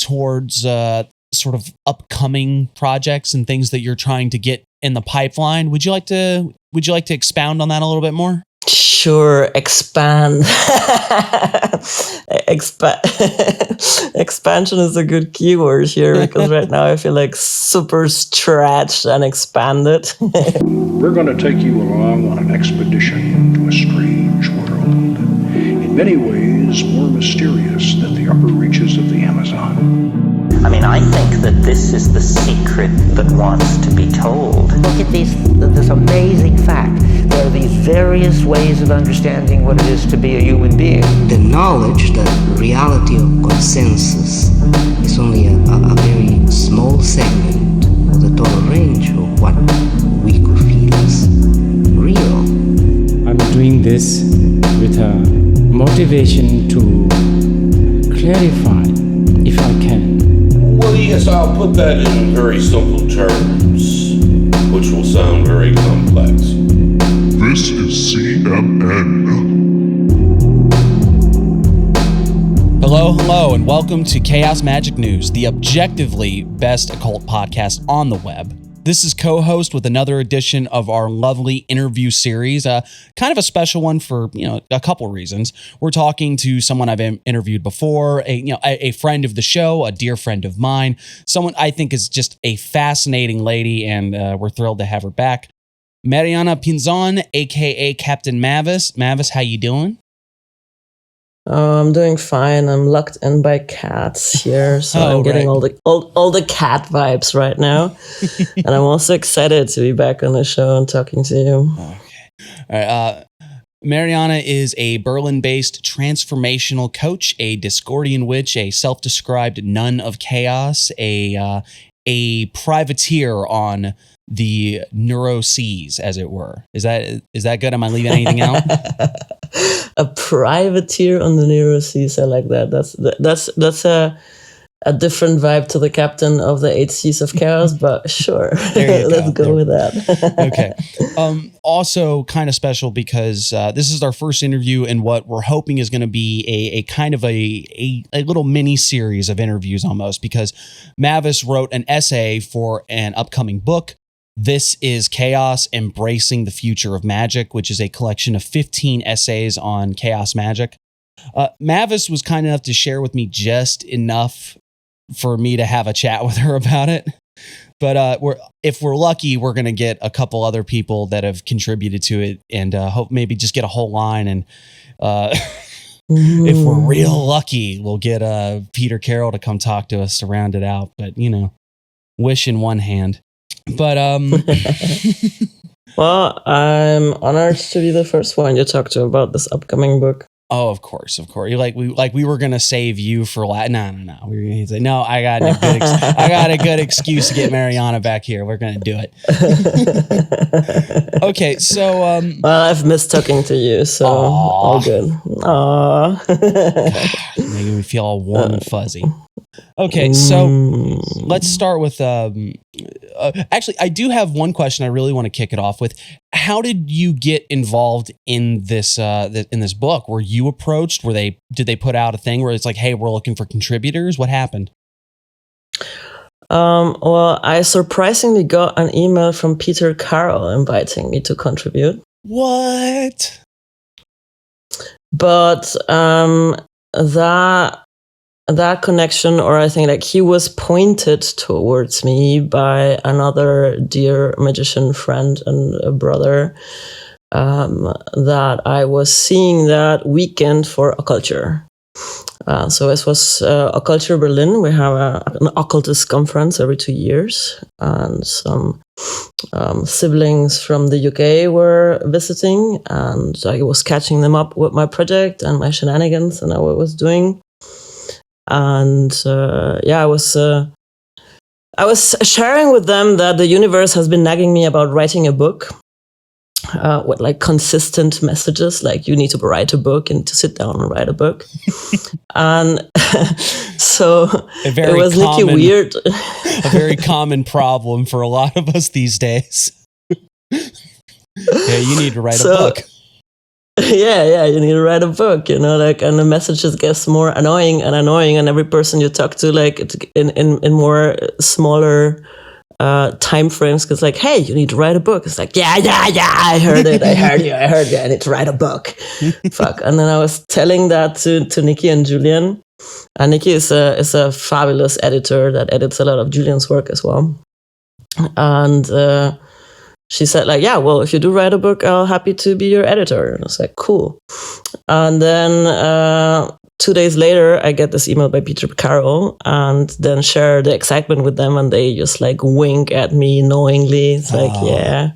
towards sort of upcoming projects and things that you're trying to get in the pipeline. Would you like to expound on that a little bit more? Sure, expand. Expansion is a good keyword here, because right now I feel like super stretched and expanded. We're going to take you along on an expedition to a strange world, in many ways more mysterious than the upper reaches of the Amazon. I mean, I think that this is the secret that wants to be told. Look at this amazing fact. There are these various ways of understanding what it is to be a human being. The knowledge that reality of consensus is only a very small segment of the total range of what we could feel as real. I'm doing this with a motivation to clarify, if I can. Well, yes, I'll put that in very simple terms, which will sound very complex. This is CNN. Hello, and welcome to Chaos Magic News, the objectively best occult podcast on the web. This is co-host with another edition of our lovely interview series, kind of a special one for, a couple reasons. We're talking to someone I've interviewed before, a friend of the show, a dear friend of mine, someone I think is just a fascinating lady, and we're thrilled to have her back. Mariana Pinzón, aka Captain Mavis. Mavis, how you doing? I'm doing fine. I'm locked in by cats here, so I'm getting all the cat vibes right now. And I'm also excited to be back on the show and talking to you. Okay. All right. Mariana is a Berlin-based transformational coach, a Discordian witch, a self-described nun of chaos, a privateer on the neuroseas, as it were. Is that good? Am I leaving anything out? A privateer on the neuroseas. I like that. That's a different vibe to the captain of the 8 Seas of Chaos, but sure. Let's go with that. Okay. Also kind of special because this is our first interview in what we're hoping is going to be a kind of a little mini series of interviews almost, because Mavis wrote an essay for an upcoming book. This is Chaos, Embracing the Future of Magic, which is a collection of 15 essays on chaos magic. Mavis was kind enough to share with me just enough for me to have a chat with her about it. But if we're lucky, we're going to get a couple other people that have contributed to it, and hope maybe just get a whole line. And if we're real lucky, we'll get Peter Carroll to come talk to us to round it out. But, wish in one hand. But well, I'm honored to be the first one you talk to about this upcoming book. Oh, of course. We were gonna save you for No. We were gonna say no. I got a good excuse to get Mariana back here. We're gonna do it. Okay, so well, I've missed talking to you, so all good. Aww. Making me feel all warm and fuzzy. Okay, so let's start with. Actually, I do have one question I really want to kick it off with. How did you get involved in this book? Were you approached? Did they put out a thing where it's like, hey, we're looking for contributors? What happened? Well, I surprisingly got an email from Peter Carroll inviting me to contribute. What? But that connection, or I think like he was pointed towards me by another dear magician friend and a brother that I was seeing that weekend for Occulture. So it was Occulture Berlin. We have an occultist conference every 2 years, and some siblings from the UK were visiting, and I was catching them up with my project and my shenanigans and what I was doing. And I was sharing with them that the universe has been nagging me about writing a book with like consistent messages, like you need to write a book and to sit down and write a book. And so it was looking weird. A very common problem for a lot of us these days. Yeah, you need to write a book. yeah, you need to write a book, like, and the messages gets more annoying, and every person you talk to, like, in more smaller time frames, because like, hey, you need to write a book. It's like, yeah, I heard it, I heard you, I need to write a book. Fuck. And then I was telling that to Nikki and Julian, and Nikki is a fabulous editor that edits a lot of Julian's work as well, and she said, like, yeah, well, if you do write a book, I'll happy to be your editor. And I was like, cool. And then 2 days later, I get this email by Peter Carroll, and then share the excitement with them, and they just like wink at me knowingly. It's like, yeah.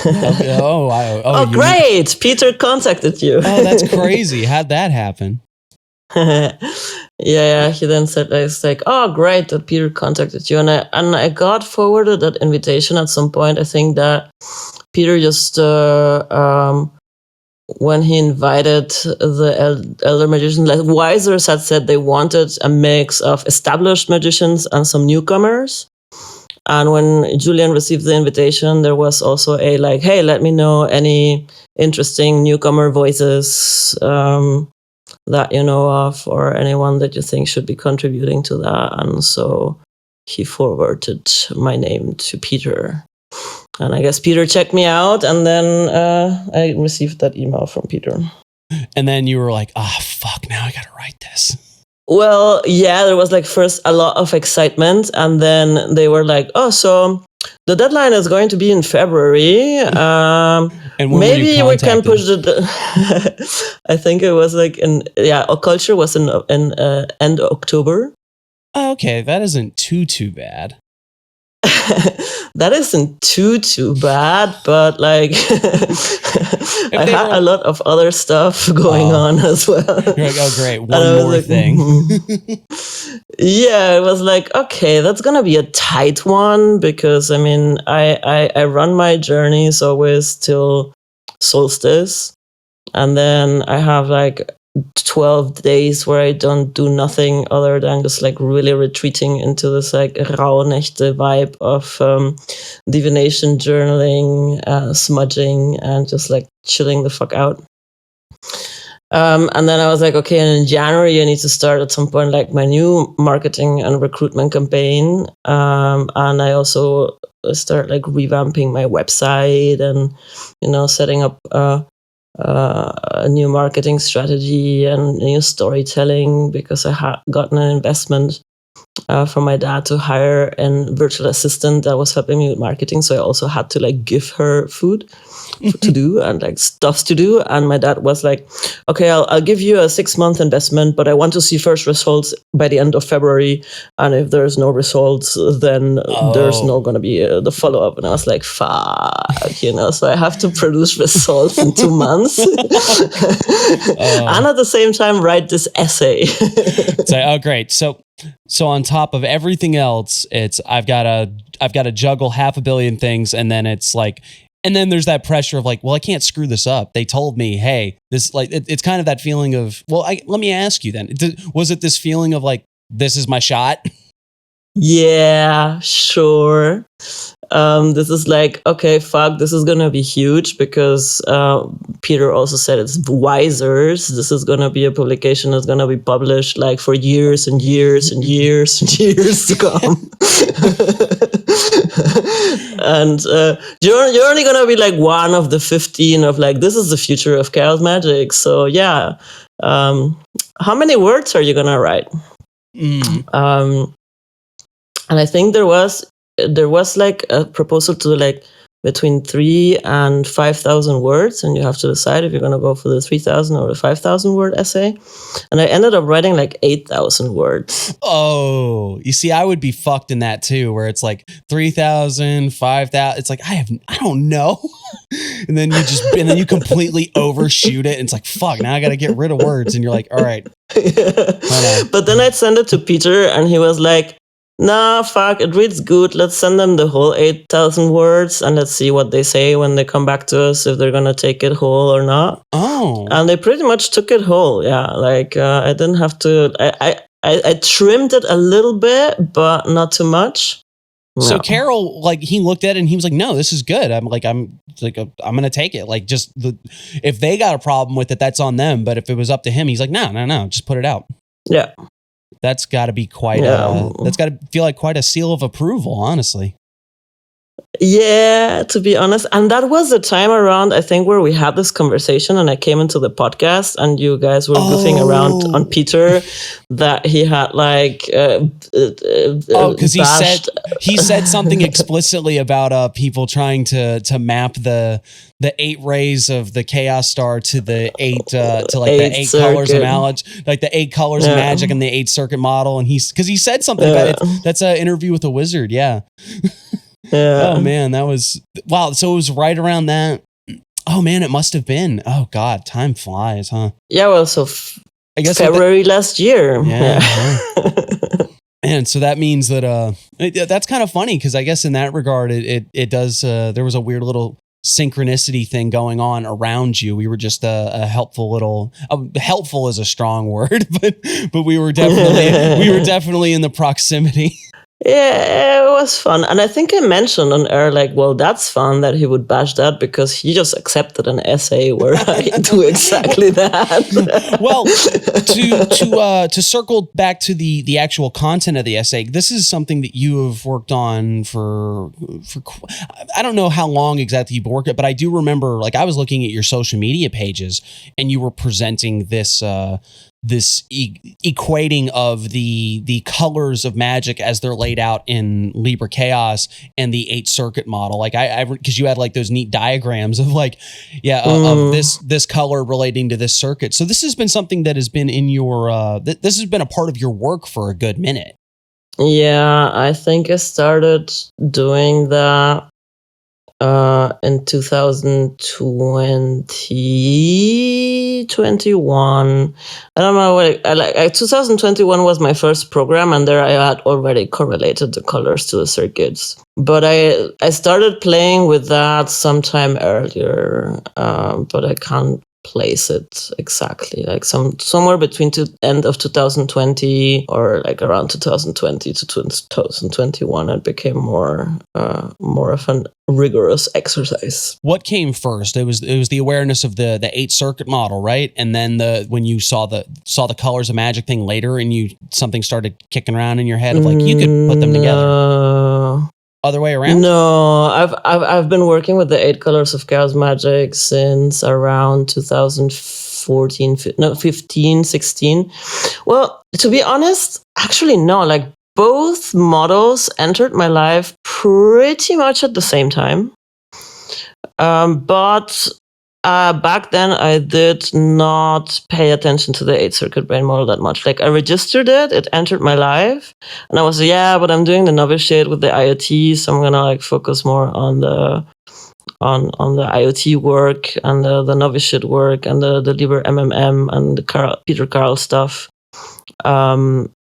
Oh, great! Peter contacted you. Oh, that's crazy. How'd that happen? Yeah, he then said, it's like, oh, great that Peter contacted you, and I got forwarded that invitation at some point. I think that Peter just when he invited the elder magicians, like Wisers had said they wanted a mix of established magicians and some newcomers. And when Julian received the invitation, there was also a like, hey, let me know any interesting newcomer voices that you know of, or anyone that you think should be contributing to that. And so he forwarded my name to Peter. And I guess Peter checked me out, and then I received that email from Peter. And then you were like, fuck, now I gotta write this. Well, yeah, there was like first a lot of excitement, and then they were like, oh, so the deadline is going to be in February. And maybe we can push the... I think it was like Culture was in end October. Oh, okay, that isn't too bad. That isn't too bad, but like I had a lot of other stuff going on as well. You're like, oh great, one more thing. Yeah, it was like, okay, that's gonna be a tight one, because I mean I run my journeys always till solstice, and then I have like 12 days where I don't do nothing other than just like really retreating into this like Rauhnächte vibe of divination, journaling, smudging, and just like chilling the fuck out. And then I was like, okay, and in January I need to start at some point like my new marketing and recruitment campaign. And I also start like revamping my website and, setting up a new marketing strategy and new storytelling, because I had gotten an investment from my dad to hire a virtual assistant that was helping me with marketing. So I also had to like give her food to do and like stuffs to do. And my dad was like, okay, I'll give you a 6-month investment, but I want to see first results by the end of February. And if there's no results, then there's not going to be the follow-up. And I was like, fuck, so I have to produce results in 2 months. And at the same time, write this essay. So, great. So on top of everything else, it's I've got to juggle 500 million things, and then it's like, and then there's that pressure of like, well, I can't screw this up. They told me, hey, this like it's kind of that feeling of, well, let me ask you then, was it this feeling of like, this is my shot? Yeah, sure. This is like, okay, fuck, this is gonna be huge, because Peter also said it's Wisers. This is gonna be a publication that's gonna be published like for years and years and years and years to come. And you're only gonna be like one of the 15 of like, this is the future of chaos magic. So yeah, how many words are you gonna write? And I think there was like a proposal to like between 3,000 and 5,000 words, and you have to decide if you're going to go for the 3,000 or the 5,000 word essay. And I ended up writing like 8,000 words. Oh, you see, I would be fucked in that too, where it's like 3,000, 5,000. It's like, I don't know. And then you completely overshoot it. And it's like, fuck, now I got to get rid of words. And you're like, all right. But then I'd send it to Peter, and he was like, nah, fuck, it reads good. Let's send them the whole 8,000 words, and let's see what they say when they come back to us, if they're going to take it whole or not. Oh. And they pretty much took it whole. Yeah. Like, I didn't have to, I trimmed it a little bit, but not too much. So Carol, like, he looked at it and he was like, "No, this is good." I'm going to take it. Like, just if they got a problem with it, that's on them. But if it was up to him, he's like, no, just put it out. Yeah. That's got to be that's got to feel like quite a seal of approval, honestly. Yeah, to be honest. And that was the time around, I think, where we had this conversation and I came into the podcast and you guys were goofing around on Peter that he had like... because he said something explicitly about people trying to map the 8 rays of the Chaos Star to the 8 the 8 colors of Magic, like the 8 colors of Magic and the 8 circuit model. And he said something about it. That's an interview with a wizard. Yeah. Yeah. Oh man, that was wow. So it was right around that. Oh man, it must have been. Oh God, time flies, huh? Yeah. Well, so I guess February last year. Yeah. And so that means that that's kind of funny because I guess in that regard it does. There was a weird little synchronicity thing going on around you. We were just a helpful little. Helpful is a strong word, but we were definitely in the proximity. Yeah, it was fun. And I think I mentioned on air, like, well, that's fun that he would bash that because he just accepted an essay where I do exactly that. Well, to circle back to the actual content of the essay, this is something that you have worked on for I don't know how long exactly you've worked it, but I do remember, like, I was looking at your social media pages and you were presenting this equating of the colors of Magic as they're laid out in Liber Chaos and the 8 circuit model. Like I because you had like those neat diagrams of like, of this color relating to this circuit. So this has been something that has been in your, this has been a part of your work for a good minute. Yeah, I think I started doing that in 2021. I don't know what 2021 was my first program, and there I had already correlated the colors to the circuits. But I started playing with that sometime earlier, but I can't place it exactly. Like somewhere between end of 2020 or like around 2020 to 2021, it became more of an rigorous exercise. What came first? It was the awareness of the 8 circuit model, right? And then when you saw the colors of Magic thing later, and something started kicking around in your head of like you could put them together. Other way around? No, I've been working with the 8 colors of Chaos Magic since around 15, 16. Well, to be honest, actually no, like both models entered my life pretty much at the same time. But back then I did not pay attention to the 8 circuit brain model that much. Like I registered it entered my life, and I was but I'm doing the novice shade with the IoT, so I'm gonna like focus more on the IoT work and the novice shade work and the Liber MMM and the Peter Carl stuff.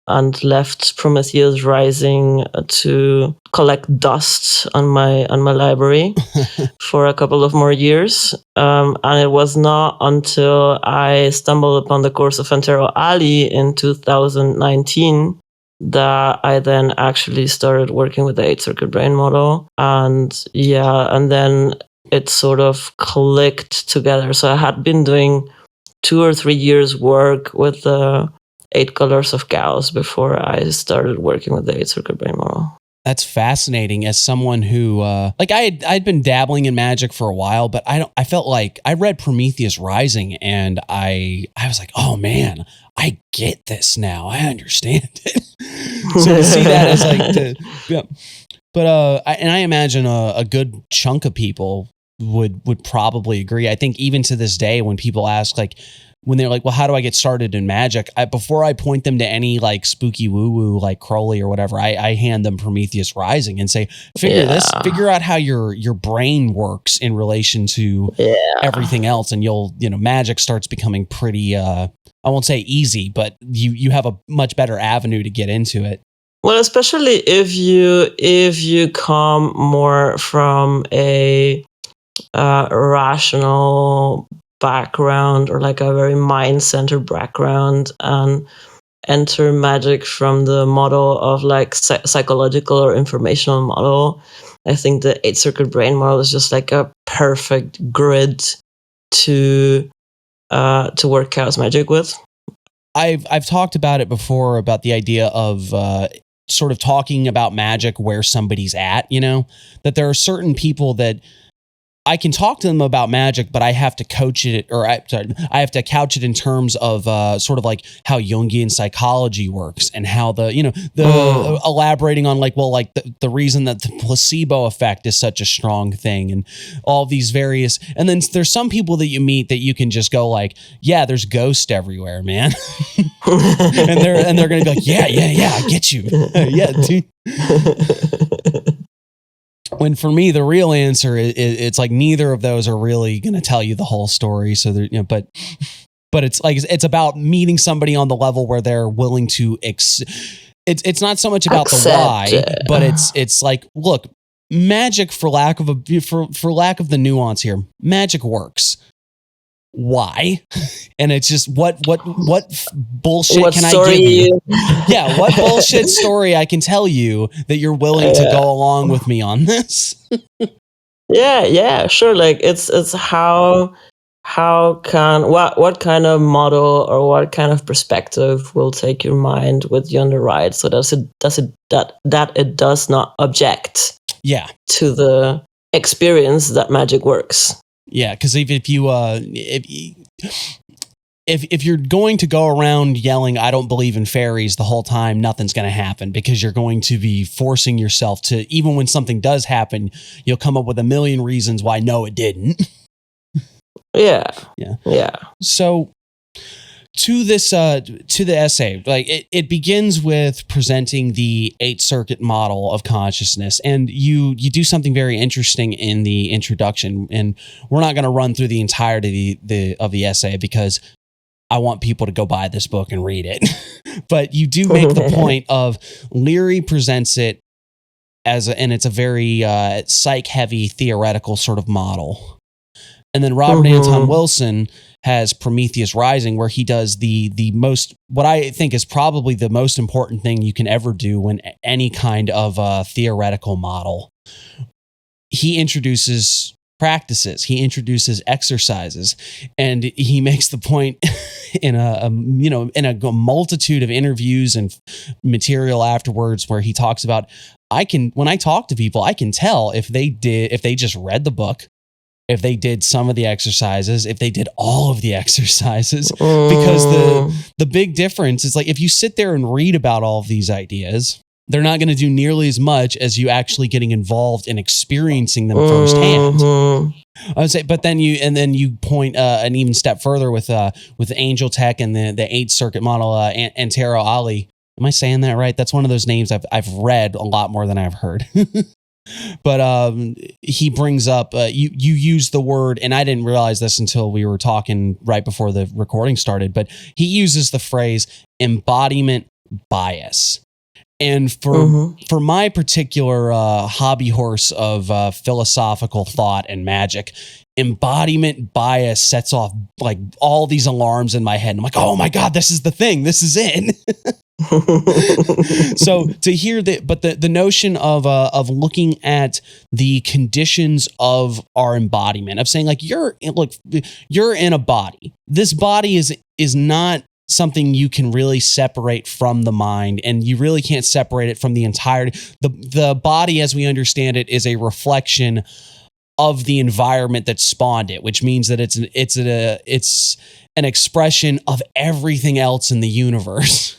And left Prometheus Rising to collect dust on my library for a couple of more years. And it was not until I stumbled upon the course of Antero Ali in 2019 that I then actually started working with the 8 circuit brain model. And then it sort of clicked together. So I had been doing 2 or 3 years work with the 8 colors of Chaos before I started working with the 8 circuit brain model. That's fascinating. As someone who, I'd been dabbling in Magic for a while, but I felt like I read Prometheus Rising and I was like, oh man, I get this now. I understand it. So to see that as like, but I imagine a good chunk of people would probably agree. I think even to this day, when people ask when they're like, well, how do I get started in Magic? Before I point them to any like spooky woo-woo like Crowley or whatever, I hand them Prometheus Rising and say, figure out how your brain works in relation to everything else. And Magic starts becoming pretty, I won't say easy, but you have a much better avenue to get into it. Well, especially if you come more from a rational background or like a very mind-centered background, and enter magic from the model of like psychological or informational model, I think the 8-circuit brain model is just like a perfect grid to work chaos magic with. I've talked about it before, about the idea of sort of talking about magic where somebody's at, that there are certain people that I can talk to them about magic, but I have to coach it, or I have to couch it in terms of sort of like how Jungian psychology works, and how elaborating on the reason that the placebo effect is such a strong thing, and all these various. And then there's some people that you meet that you can just go like, yeah, there's ghosts everywhere, man, and they're gonna be like, yeah, I get you, yeah, dude. When for me, the real answer is it's like neither of those are really going to tell you the whole story. So but it's like, it's about meeting somebody on the level where they're willing to it's not so much about the why, but it's like, look, magic, for lack of the nuance here, magic works. Why? And it's just what bullshit can I give you? Yeah, what bullshit story I can tell you that you're willing to go along with me on this? yeah, sure. Like it's what kind of model or what kind of perspective will take your mind with you on the ride, so that it does not object to the experience that magic works. Yeah, because if you're going to go around yelling, I don't believe in fairies the whole time, nothing's going to happen, because you're going to be forcing yourself to, even when something does happen, you'll come up with a million reasons why no, it didn't. Yeah. So to the essay, like it begins with presenting the 8-circuit model of consciousness, and you do something very interesting in the introduction, and we're not going to run through the entirety of the essay because I want people to go buy this book and read it. But you do make the point of Leary presents it and it's a very psych heavy theoretical sort of model. And then Robert Anton Wilson has Prometheus Rising, where he does the most, what I think is probably the most important thing you can ever do when any kind of theoretical model. He introduces practices, he introduces exercises, and he makes the point in a multitude of interviews and material afterwards, where he talks about, when I talk to people, I can tell if they just read the book, if they did some of the exercises, if they did all of the exercises, because the big difference is, like, if you sit there and read about all of these ideas, they're not going to do nearly as much as you actually getting involved in experiencing them firsthand. I would say, but then you point an even step further with Angel Tech and the 8-circuit model, Antero Ali. Am I saying that right? That's one of those names I've read a lot more than I've heard. But he brings up, you use the word, and I didn't realize this until we were talking right before the recording started, but he uses the phrase embodiment bias. And for my particular hobby horse of philosophical thought and magic, embodiment bias sets off like all these alarms in my head. I'm like, oh my God, this is the thing. This is it. So to hear that, but the notion of looking at the conditions of our embodiment, of saying, like, you're in a body. This body is not something you can really separate from the mind, and you really can't separate it from the entirety. The body, as we understand it, is a reflection of the environment that spawned it, which means that it's an expression of everything else in the universe.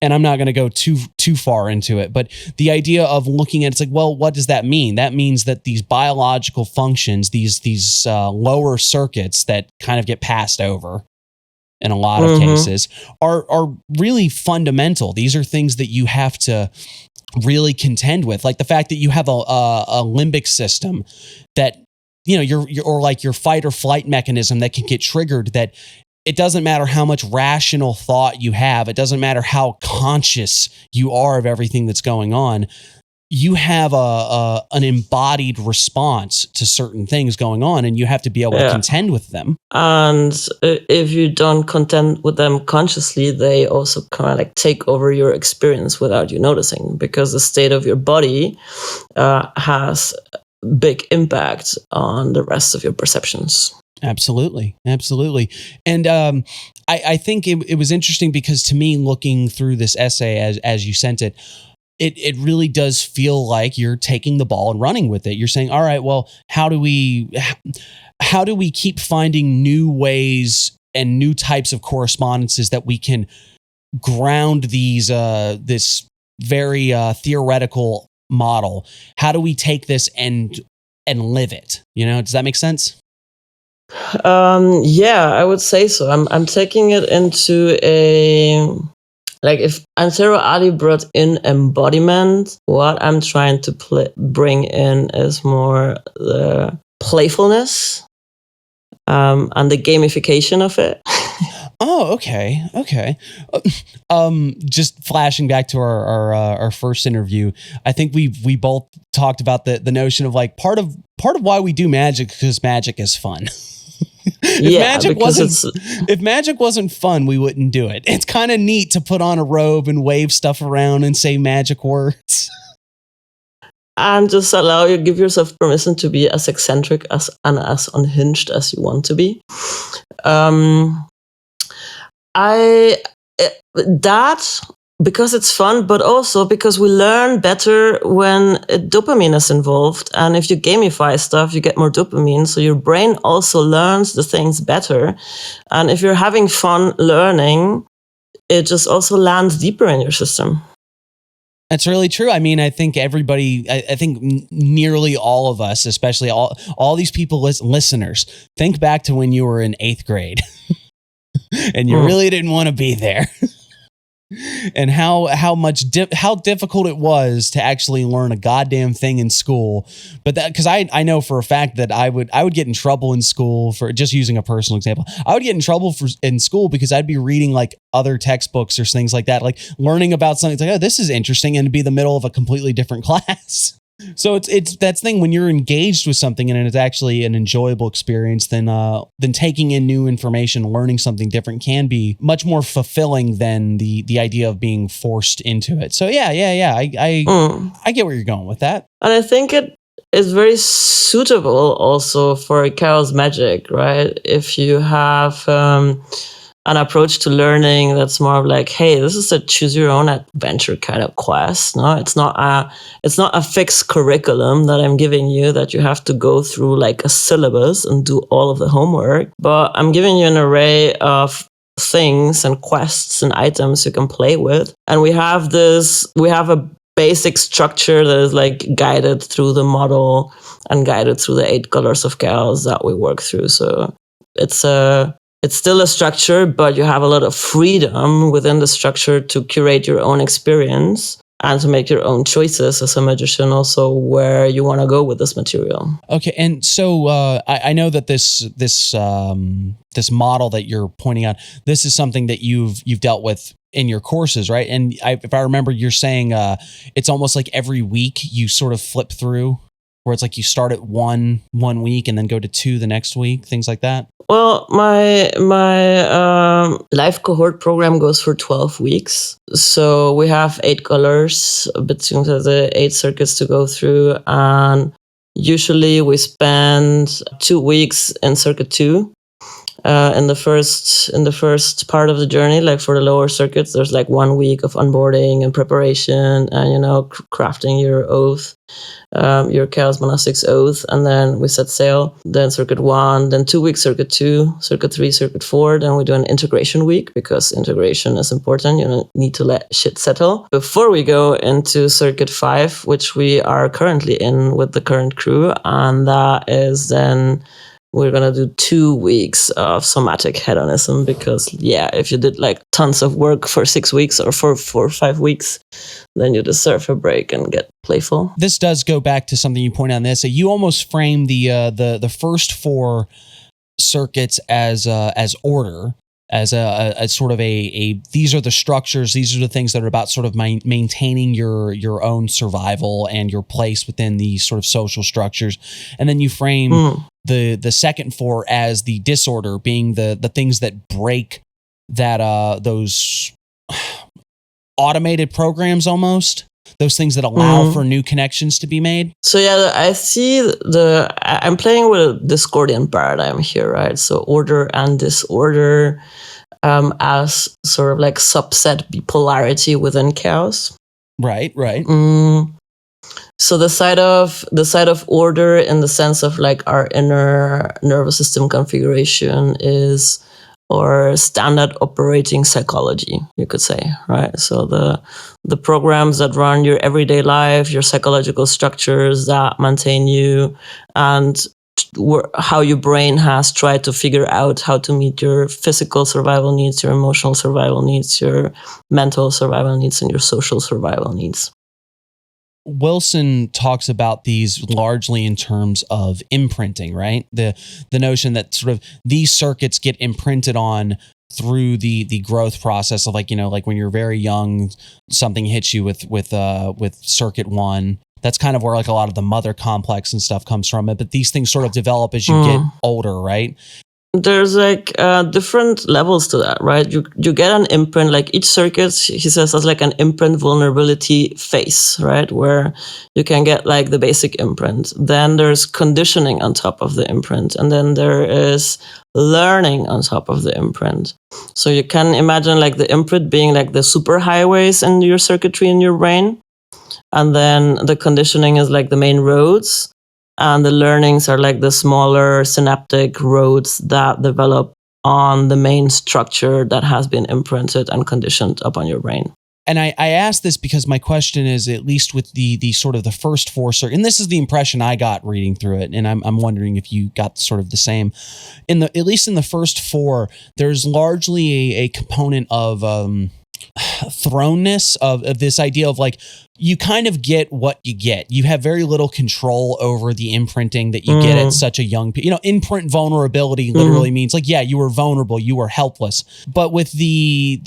And I'm not going to go too far into it, but the idea of looking at it's like, well, what does that mean? That means that these biological functions, these lower circuits that kind of get passed over in a lot of cases, are really fundamental. These are things that you have to really contend with, like the fact that you have a limbic system that, or like your fight or flight mechanism that can get triggered, that it doesn't matter how much rational thought you have. It doesn't matter how conscious you are of everything that's going on. you have an embodied response to certain things going on, and you have to be able to contend with them. And if you don't contend with them consciously, they also kind of like take over your experience without you noticing, because the state of your body has big impact on the rest of your perceptions. Absolutely. And I think it was interesting because to me, looking through this essay as you sent it, it really does feel like you're taking the ball and running with it. You're saying, all right, well, how do we keep finding new ways and new types of correspondences that we can ground these this very theoretical model? How do we take this and live it? Does that make sense? Yeah, I would say so. I'm taking it into if Antero Ali brought in embodiment, what I'm trying to bring in is more the playfulness and the gamification of it. Oh, okay. Just flashing back to our first interview, I think we both talked about the notion of like part of why we do magic, because magic is fun. If magic wasn't fun, we wouldn't do it. It's kind of neat to put on a robe and wave stuff around and say magic words. And just give yourself permission to be as eccentric and as unhinged as you want to be. Because it's fun, but also because we learn better when dopamine is involved. And if you gamify stuff, you get more dopamine. So your brain also learns the things better. And if you're having fun learning, it just also lands deeper in your system. That's really true. I mean, I think everybody, I think nearly all of us, especially all these people, listeners, think back to when you were in 8th grade and you really didn't want to be there. And how difficult it was to actually learn a goddamn thing in school. But that, because I know for a fact that I would get in trouble in school, for just using a personal example. I would get in trouble in school because I'd be reading like other textbooks or things like that, like learning about something. It's like, oh, this is interesting, and it'd be the middle of a completely different class. So it's that thing when you're engaged with something and it's actually an enjoyable experience, then taking in new information, learning something different can be much more fulfilling than the idea of being forced into it. So yeah. I get where you're going with that. And I think it is very suitable also for Carol's Magick, right? If you have an approach to learning that's more of like, hey, this is a choose your own adventure kind of quest. No, it's not a fixed curriculum that I'm giving you that you have to go through like a syllabus and do all of the homework. But I'm giving you an array of things and quests and items you can play with. And we have a basic structure that is like guided through the model and guided through the 8 colors of chaos that we work through. So it's still a structure, but you have a lot of freedom within the structure to curate your own experience and to make your own choices as a magician also where you want to go with this material. Okay, and so I know that this model that you're pointing out, this is something that you've dealt with in your courses, right? And if I remember, you're saying it's almost like every week you sort of flip through, where it's like you start at one week and then go to 2 the next week, things like that? Well, my live cohort program goes for 12 weeks. So we have 8 colors between the 8 circuits to go through. And usually we spend 2 weeks in circuit 2. In the first part of the journey, like for the lower circuits, there's like 1 week of onboarding and preparation and, crafting your oath, your Chaos Monastics oath. And then we set sail, then circuit 1, then 2 weeks, circuit 2, circuit 3, circuit 4. Then we do an integration week because integration is important. You don't need to let shit settle before we go into circuit 5, which we are currently in with the current crew. And that is then we're going to do 2 weeks of somatic hedonism because, if you did like tons of work for 6 weeks or for 4 or 5 weeks, then you deserve a break and get playful. This does go back to something you point out in this. So you almost frame the first 4 circuits as order, as a sort of a these are the structures, these are the things that are about sort of maintaining your own survival and your place within these sort of social structures. And then you frame the second 4 as the disorder, being the things that break that those automated programs, almost those things that allow for new connections to be made. So yeah, I see I'm playing with a Discordian paradigm here, right? So order and disorder as sort of like subset polarity within chaos. Right. So the side of order, in the sense of like our inner nervous system configuration, is or standard operating psychology, you could say, right? So the programs that run your everyday life, your psychological structures that maintain you, and how your brain has tried to figure out how to meet your physical survival needs, your emotional survival needs, your mental survival needs, and your social survival needs. Wilson talks about these largely in terms of imprinting, right? The notion that sort of these circuits get imprinted on through the growth process of, like, you know, like when you're very young, something hits you with circuit 1. That's kind of where like a lot of the mother complex and stuff comes from it. But these things sort of develop as you get older, right? There's like different levels to that, right? You get an imprint, like each circuit, he says, has like an imprint vulnerability phase, right? Where you can get like the basic imprint. Then there's conditioning on top of the imprint. And then there is learning on top of the imprint. So you can imagine like the imprint being like the super highways in your circuitry in your brain. And then the conditioning is like the main roads. And the learnings are like the smaller synaptic roads that develop on the main structure that has been imprinted and conditioned upon your brain. And I asked this because my question is, at least with the sort of the first 4 circuits, and this is the impression I got reading through it, and I'm wondering if you got sort of the same. At least in the first 4, there's largely a component of thrownness of this idea of like, you kind of get what you get. You have very little control over the imprinting that you get at such a young, imprint vulnerability literally means like, yeah, you were vulnerable, you were helpless. But with the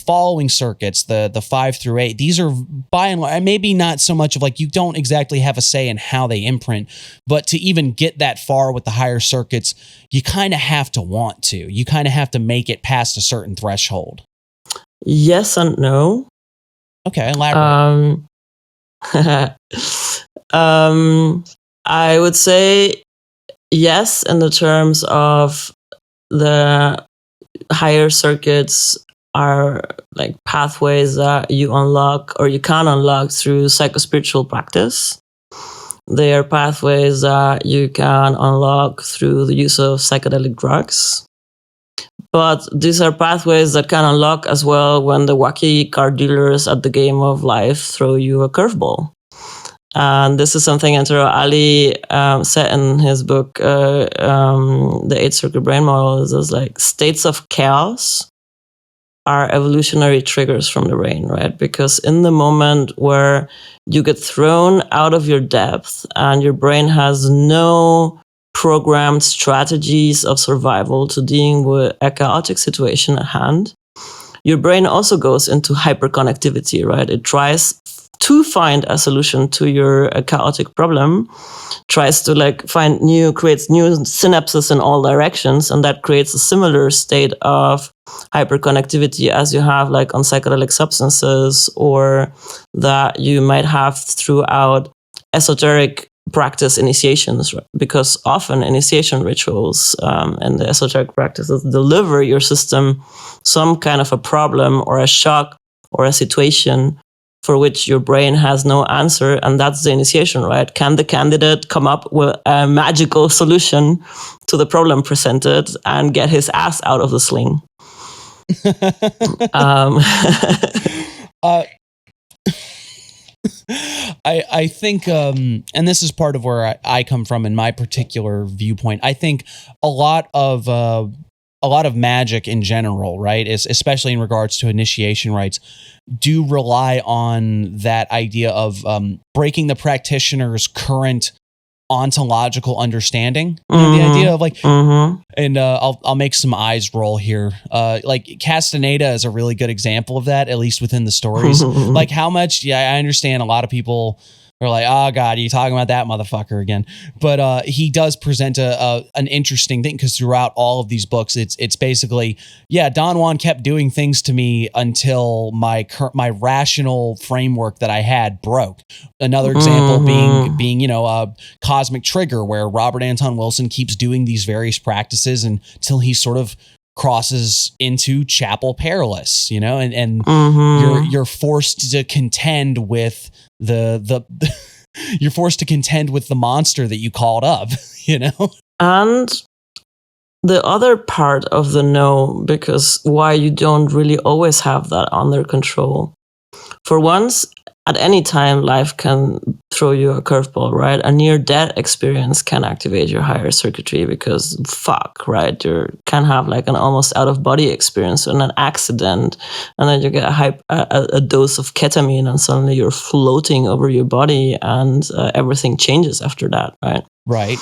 following circuits, the 5 through 8, these are by and large, maybe not so much of like, you don't exactly have a say in how they imprint, but to even get that far with the higher circuits, you kind of have to want to. You kind of have to make it past a certain threshold. Yes and no. Okay, elaborate. I would say yes, in the terms of the higher circuits are like pathways that you unlock or you can unlock through psychospiritual practice. They are pathways that you can unlock through the use of psychedelic drugs. But these are pathways that can unlock as well when the wacky car dealers at the game of life throw you a curveball. And this is something Antero Ali said in his book, The 8-Circuit Brain Model, is like states of chaos are evolutionary triggers from the brain, right? Because in the moment where you get thrown out of your depth and your brain has no programmed strategies of survival to dealing with a chaotic situation at hand, your brain also goes into hyperconnectivity, right? It tries to find a solution to your chaotic problem, tries to creates new synapses in all directions, and that creates a similar state of hyperconnectivity as you have like on psychedelic substances, or that you might have throughout esoteric practice initiations, right? Because often initiation rituals and the esoteric practices deliver your system some kind of a problem or a shock or a situation for which your brain has no answer, and that's the initiation, right? Can the candidate come up with a magical solution to the problem presented and get his ass out of the sling? I think, and this is part of where I come from in my particular viewpoint. I think a lot of magic in general, right, is especially in regards to initiation rites, do rely on that idea of breaking the practitioner's current ontological understanding. You know, the idea of like, and I'll make some eyes roll here. Like Castaneda is a really good example of that, at least within the stories. Like how much, I understand a lot of people are like, oh God, are you talking about that motherfucker again? But he does present an interesting thing, because throughout all of these books, it's basically, Don Juan kept doing things to me until my rational framework that I had broke. Another example being Cosmic Trigger, where Robert Anton Wilson keeps doing these various practices until he sort of crosses into Chapel Perilous, and you're forced to contend with you're forced to contend with the monster that you called up, And the other part of the no, because why you don't really always have that under control. For once, at any time, life can throw you a curveball, right? A near-death experience can activate your higher circuitry because right? You can have like an almost out-of-body experience and an accident, and then you get a dose of ketamine, and suddenly you're floating over your body, and everything changes after that, right? Right.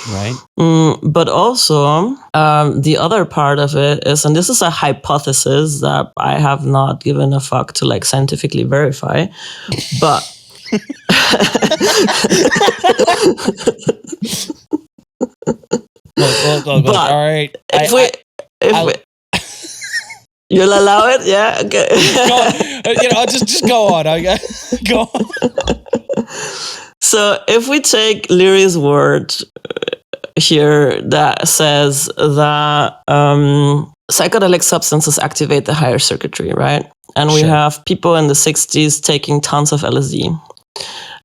But also, the other part of it is, and this is a hypothesis that I have not given a fuck to like scientifically verify, but Look, all right. You'll allow it, yeah? Okay. Go on. Just go on. Go on. So if we take Leary's word here that says that psychedelic substances activate the higher circuitry, right? And we have people in the 60s taking tons of LSD.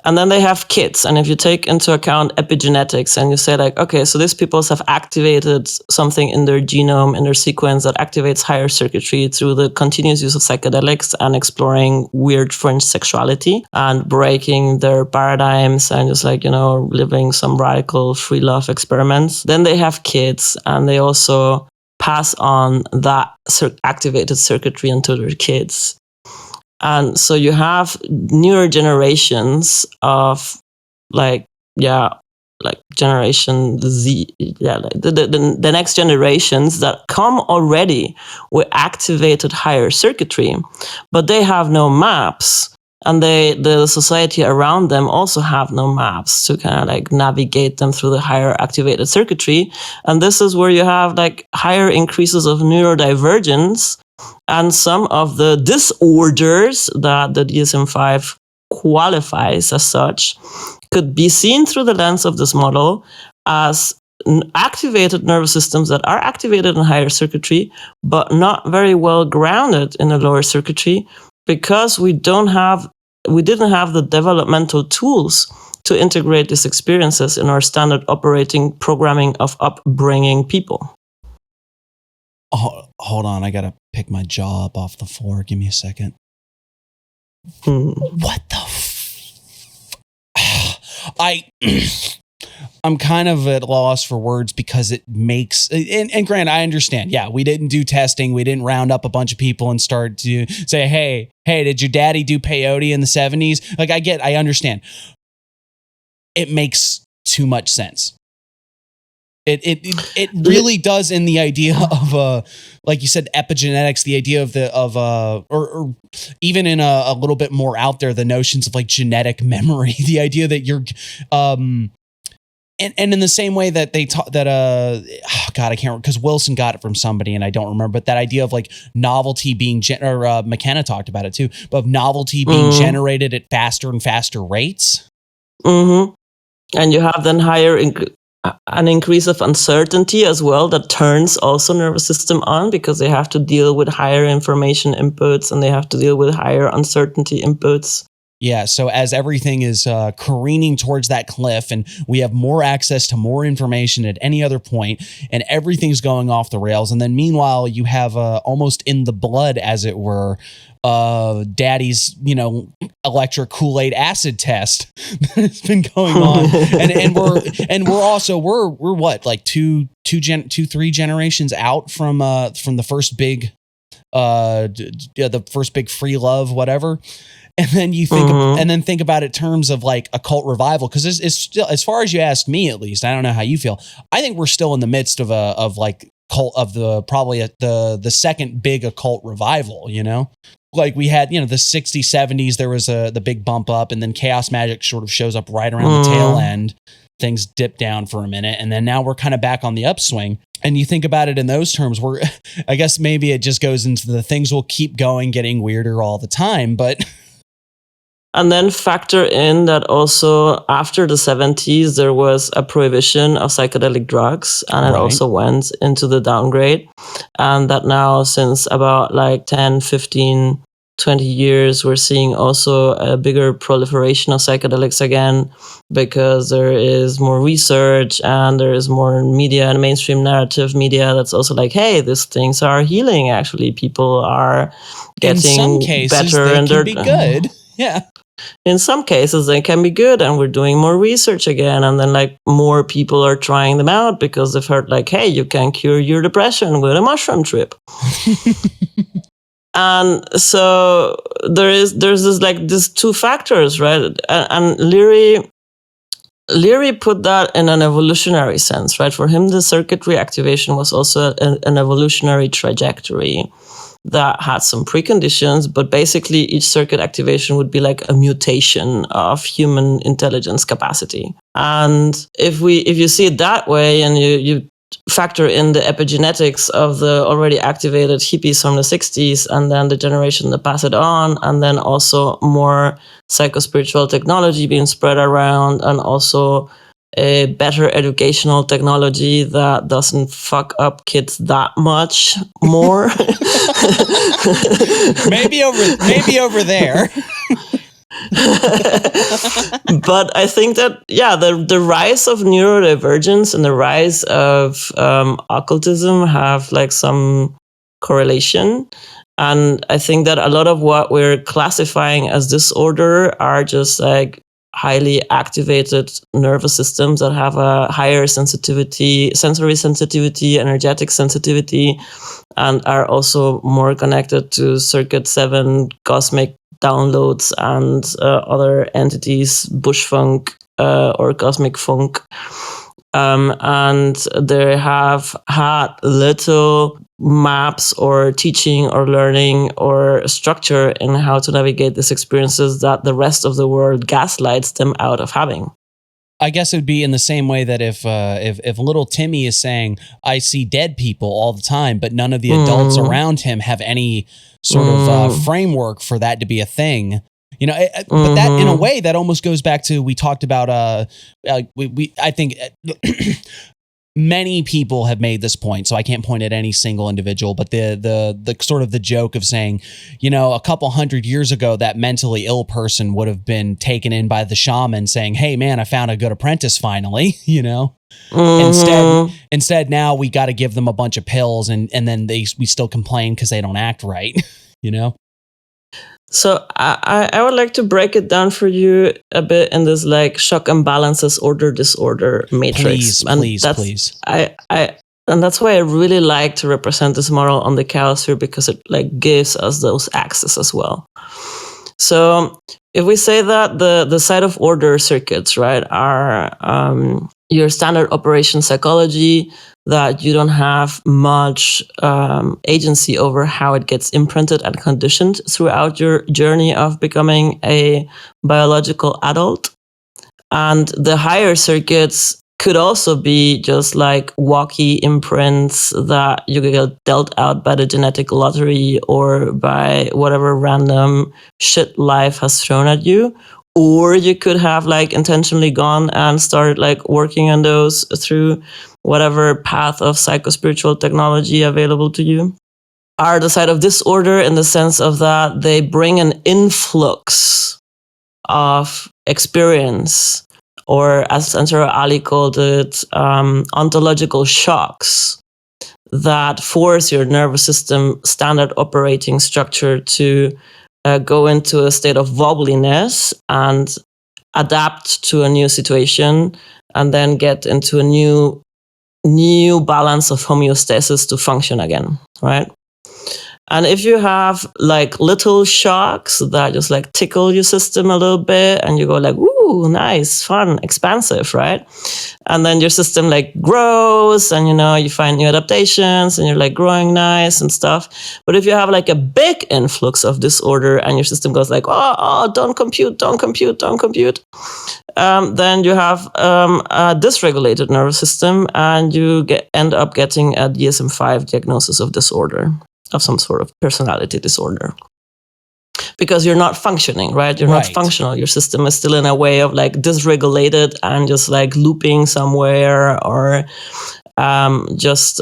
And then they have kids. And if you take into account epigenetics and you say like, okay, so these people have activated something in their genome, in their sequence that activates higher circuitry through the continuous use of psychedelics and exploring weird fringe sexuality and breaking their paradigms and just like, living some radical free love experiments. Then they have kids and they also pass on that activated circuitry into their kids. And so you have newer generations of generation Z, the next generations that come already with activated higher circuitry, but they have no maps. And the society around them also have no maps to kind of like navigate them through the higher activated circuitry. And this is where you have like higher increases of neurodivergence. And some of the disorders that the DSM-5 qualifies as such could be seen through the lens of this model as activated nervous systems that are activated in higher circuitry, but not very well grounded in the lower circuitry, because we didn't have the developmental tools to integrate these experiences in our standard operating programming of upbringing people. Oh, hold on, I gotta pick my jaw up off the floor. Give me a second. What the I'm kind of at loss for words, because it makes, and Grant, I understand. Yeah, we didn't do testing. We didn't round up a bunch of people and start to say, hey, did your daddy do peyote in the 70s? Like, I understand. It makes too much sense. It really does, in the idea of like you said, epigenetics, the idea of or even in a little bit more out there, the notions of like genetic memory, the idea that you're and in the same way that they taught that I can't remember, because Wilson got it from somebody and I don't remember, but that idea of like novelty being McKenna talked about it too, but of novelty being generated at faster and faster rates. And you have then an increase of uncertainty as well that turns also nervous system on, because they have to deal with higher information inputs and they have to deal with higher uncertainty inputs. Yeah, so as everything is careening towards that cliff and we have more access to more information at any other point and everything's going off the rails, and then meanwhile you have almost in the blood, as it were, daddy's, electric Kool-Aid acid test that's been going on. and we're what, like three generations out from the first big the first big free love, whatever. And then you think, and then think about it in terms of like occult revival, because it's still, as far as you ask me, at least, I don't know how you feel. I think we're still in the midst of the second big occult revival. You know, like we had, you know, the 60s, 70s, there was the big bump up, and then chaos magic sort of shows up right around the tail end. Things dip down for a minute, and then now we're kind of back on the upswing. And you think about it in those terms, I guess maybe it just goes into the things will keep going, getting weirder all the time, but. And then factor in that also after the 70s, there was a prohibition of psychedelic drugs, and it also went into the downgrade. And that now, since about like 10, 15, 20 years, we're seeing also a bigger proliferation of psychedelics again, because there is more research and there is more media and mainstream narrative media that's also like, hey, these things are healing. Actually, people are getting in some cases, better, they and can be good. Yeah. In some cases, they can be good, and we're doing more research again. And then, like, more people are trying them out because they've heard, like, hey, you can cure your depression with a mushroom trip. And so there's this, like, these two factors, right? And Leary put that in an evolutionary sense, right? For him, the circuitry activation was also an evolutionary trajectory that had some preconditions, but basically each circuit activation would be like a mutation of human intelligence capacity. And if you see it that way, and you factor in the epigenetics of the already activated hippies from the 60s, and then the generation that pass it on, and then also more psychospiritual technology being spread around, and also a better educational technology that doesn't fuck up kids that much more. maybe over there. But I think that, the rise of neurodivergence and the rise of occultism have like some correlation. And I think that a lot of what we're classifying as disorder are just like highly activated nervous systems that have a higher sensitivity, sensory sensitivity, energetic sensitivity, and are also more connected to Circuit 7 cosmic downloads and other entities, bush funk or cosmic funk. And they have had little maps or teaching or learning or structure in how to navigate these experiences that the rest of the world gaslights them out of having. I guess it would be in the same way that if little Timmy is saying, I see dead people all the time, but none of the adults around him have any sort of framework for that to be a thing. You know, but that in a way that almost goes back to, we talked about, I think many people have made this point, so I can't point at any single individual, but the sort of the joke of saying, you know, a couple 100 years ago, that mentally ill person would have been taken in by the shaman saying, hey man, I found a good apprentice finally, you know? Instead now we got to give them a bunch of pills, and then we still complain because they don't act right, you know? So I would like to break it down for you a bit in this like shock imbalances order disorder matrix. Please. And that's why I really like to represent this model on the Chaosphere, because it like gives us those axes as well. So if we say that the side of order circuits, right, are your standard operation psychology, that you don't have much agency over how it gets imprinted and conditioned throughout your journey of becoming a biological adult. And the higher circuits could also be just like walkie imprints that you get dealt out by the genetic lottery or by whatever random shit life has thrown at you. Or you could have like intentionally gone and started like working on those through whatever path of psychospiritual technology available to you. Are the side of disorder in the sense of that they bring an influx of experience, or as Ansara Ali called it, ontological shocks that force your nervous system standard operating structure to go into a state of wobbliness and adapt to a new situation, and then get into a new balance of homeostasis to function again, right? And if you have like little shocks that just like tickle your system a little bit and you go like, ooh, nice, fun, expansive, right? And then your system like grows and, you find new adaptations and you're like growing nice and stuff. But if you have like a big influx of disorder and your system goes like, oh, don't compute, then you have a dysregulated nervous system and you end up getting a DSM-5 diagnosis of disorder, of some sort of personality disorder, because you're not functioning, right? You're not functional. Your system is still in a way of like dysregulated and just like looping somewhere, or just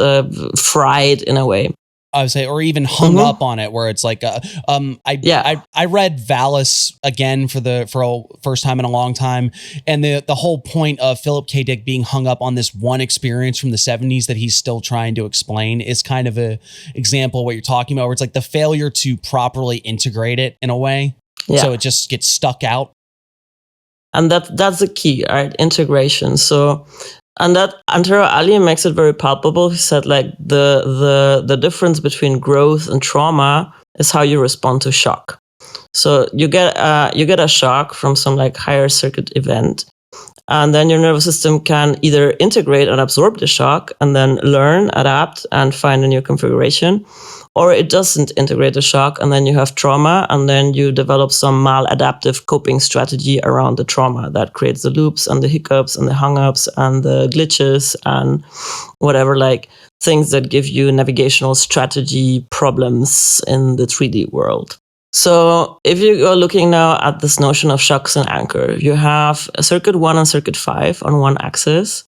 fried in a way. I would say, or even hung up on it, where it's like, I read Valis again for a first time in a long time, and the whole point of Philip K. Dick being hung up on this one experience from the 70s that he's still trying to explain is kind of a example of what you're talking about, where it's like the failure to properly integrate it in a way, so it just gets stuck out. And that's the key, right? Integration. So. And that Antero Ali makes it very palpable. He said like the difference between growth and trauma is how you respond to shock. So you get a shock from some like higher circuit event, and then your nervous system can either integrate and absorb the shock and then learn, adapt, and find a new configuration, or it doesn't integrate the shock, and then you have trauma, and then you develop some maladaptive coping strategy around the trauma that creates the loops and the hiccups and the hang-ups and the glitches and whatever, like things that give you navigational strategy problems in the 3D world. So if you go looking now at this notion of shocks and anchor, you have circuit 1 and circuit 5 on one axis,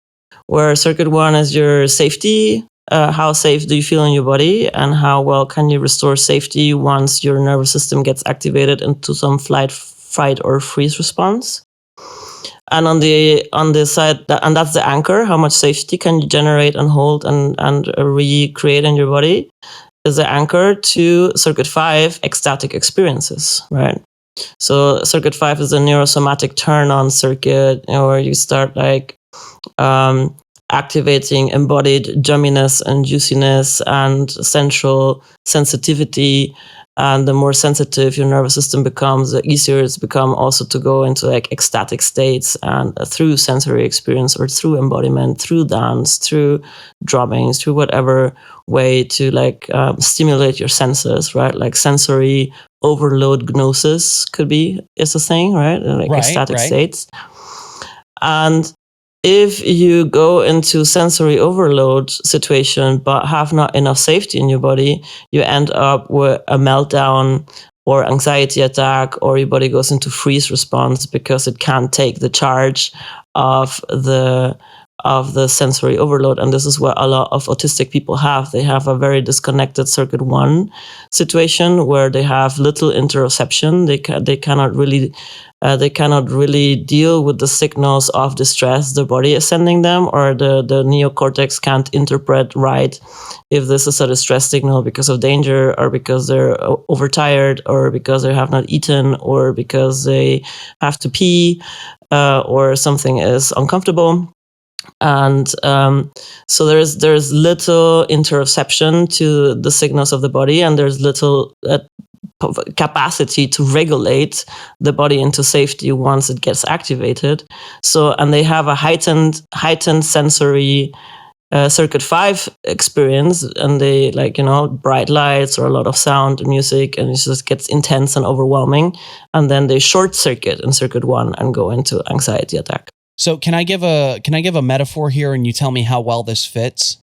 where circuit 1 is your safety. How safe do you feel in your body, and how well can you restore safety once your nervous system gets activated into some flight, fight, or freeze response? And on the side, and that's the anchor, how much safety can you generate and hold and recreate in your body, is the anchor to circuit 5, ecstatic experiences, right? So circuit 5 is a neurosomatic turn-on circuit, where you start like activating embodied jumminess and juiciness and central sensitivity. And the more sensitive your nervous system becomes, the easier it's become also to go into like ecstatic states, and through sensory experience or through embodiment, through dance, through drumming, through whatever way to like stimulate your senses, right? Like sensory overload gnosis is a thing, right? Like ecstatic states. And if you go into sensory overload situation but have not enough safety in your body, you end up with a meltdown or anxiety attack, or your body goes into freeze response because it can't take the charge of the sensory overload. And this is what a lot of autistic people have. They have a very disconnected circuit 1 situation where they have little interoception. They cannot really deal with the signals of distress the body is sending them, or the neocortex can't interpret right if this is a distress signal because of danger, or because they're overtired, or because they have not eaten, or because they have to pee, or something is uncomfortable. And so there's little interoception to the signals of the body, and there's little capacity to regulate the body into safety once it gets activated. So, and they have a heightened sensory circuit 5 experience, and they bright lights or a lot of sound and music, and it just gets intense and overwhelming. And then they short circuit in circuit 1 and go into anxiety attack. So can I give a metaphor here, and you tell me how well this fits?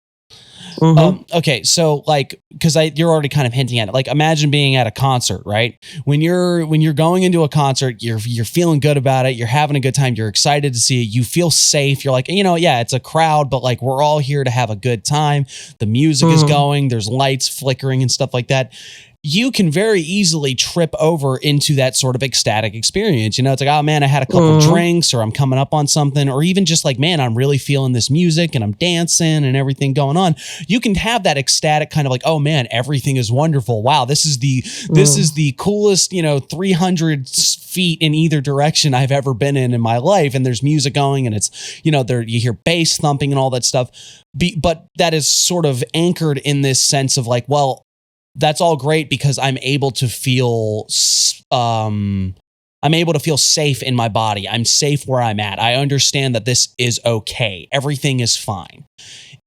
Mm-hmm. Okay, so because you're already kind of hinting at it. Like, imagine being at a concert, right? When you're going into a concert, you're feeling good about it. You're having a good time. You're excited to see it. You feel safe. You're like, it's a crowd, but like we're all here to have a good time. The music is going. There's lights flickering and stuff like that. You can very easily trip over into that sort of ecstatic experience. It's like, oh man, I had a couple drinks, or I'm coming up on something, or even just like, man, I'm really feeling this music and I'm dancing and everything going on. You can have that ecstatic kind of like, oh man, everything is wonderful. Wow, this is the coolest, 300 feet in either direction I've ever been in my life. And there's music going, and it's, there you hear bass thumping and all that stuff. But that is sort of anchored in this sense of like, well, that's all great because I'm able to feel safe in my body. I'm safe where I'm at. I understand that this is okay. Everything is fine.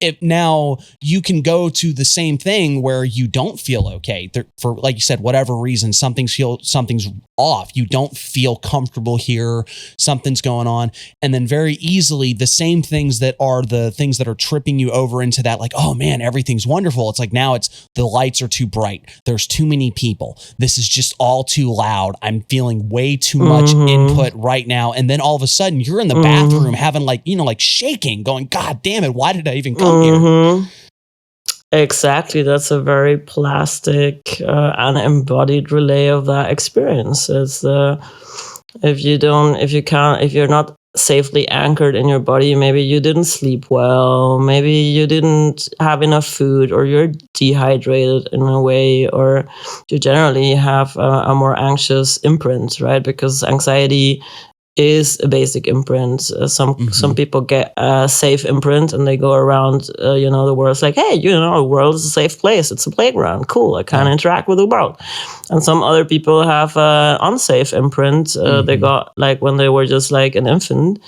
If now you can go to the same thing where you don't feel okay for, like you said, whatever reason, something's off. You don't feel comfortable here. Something's going on. And then very easily the same things that are the things that are tripping you over into that, like, oh man, everything's wonderful. It's like, now it's the lights are too bright. There's too many people. This is just all too loud. I'm feeling way too much input right now. And then all of a sudden you're in the bathroom having like shaking, going, God damn it. Why did I even come here? Exactly. That's a very plastic and embodied relay of that experience. It's if you're not safely anchored in your body, maybe you didn't sleep well, maybe you didn't have enough food, or you're dehydrated in a way, or you generally have a more anxious imprint, right? Because anxiety is a basic imprint. Some people get a safe imprint and they go around, the world's like, hey, the world is a safe place. It's a playground. Cool. I can interact with the world. And some other people have an unsafe imprint. They got like when they were just like an infant.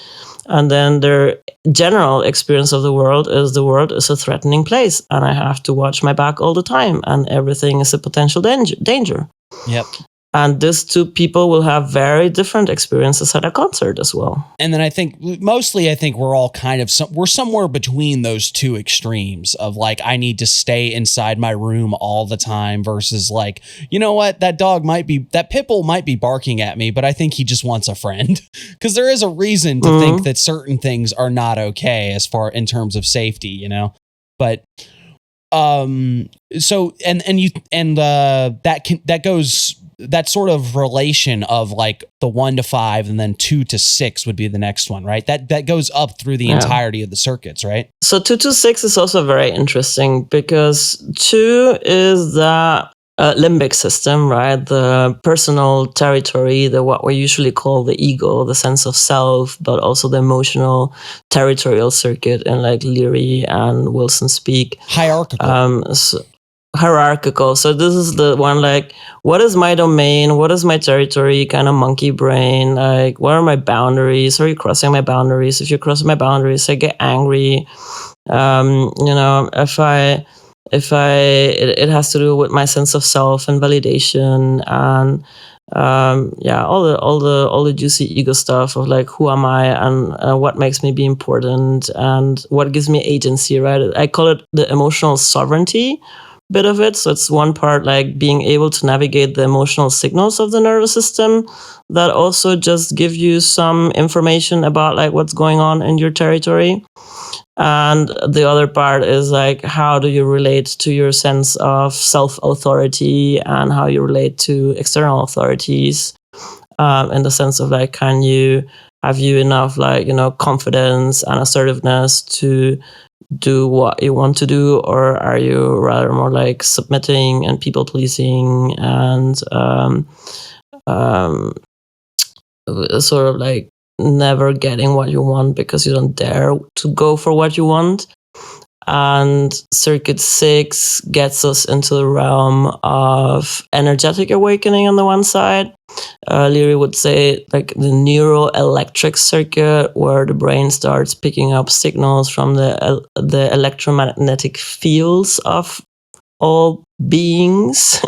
And then their general experience of the world is a threatening place. And I have to watch my back all the time. And everything is a potential danger. Yep. And these two people will have very different experiences at a concert as well. And then I think we're all kind of we're somewhere between those two extremes of like, I need to stay inside my room all the time versus like, you know what, that pit bull might be barking at me, but I think he just wants a friend. Because there is a reason to think that certain things are not okay as far in terms of safety, but so that goes. That sort of relation of like the 1 to 5 and then 2 to 6 would be the next one, right? That goes up through the entirety of the circuits, right? So 2 to 6 is also very interesting because 2 is the limbic system, right? The personal territory, what we usually call the ego, the sense of self, but also the emotional territorial circuit in like Leary and Wilson speak. Hierarchical. So this is the one like, what is my domain? What is my territory? Kind of monkey brain. Like, what are my boundaries? Are you crossing my boundaries? If you're crossing my boundaries, I get angry. It has to do with my sense of self and validation and all the juicy ego stuff of like, who am I and what makes me be important and what gives me agency, right? I call it the emotional sovereignty bit of it. So it's one part like being able to navigate the emotional signals of the nervous system that also just give you some information about like what's going on in your territory. And the other part is like, how do you relate to your sense of self-authority and how you relate to external authorities, in the sense of like, have you enough like, confidence and assertiveness to do what you want to do, or are you rather more like submitting and people pleasing and sort of like never getting what you want because you don't dare to go for what you want? And circuit 6 gets us into the realm of energetic awakening on the one side. Leary would say like the neuroelectric circuit, where the brain starts picking up signals from the electromagnetic fields of all beings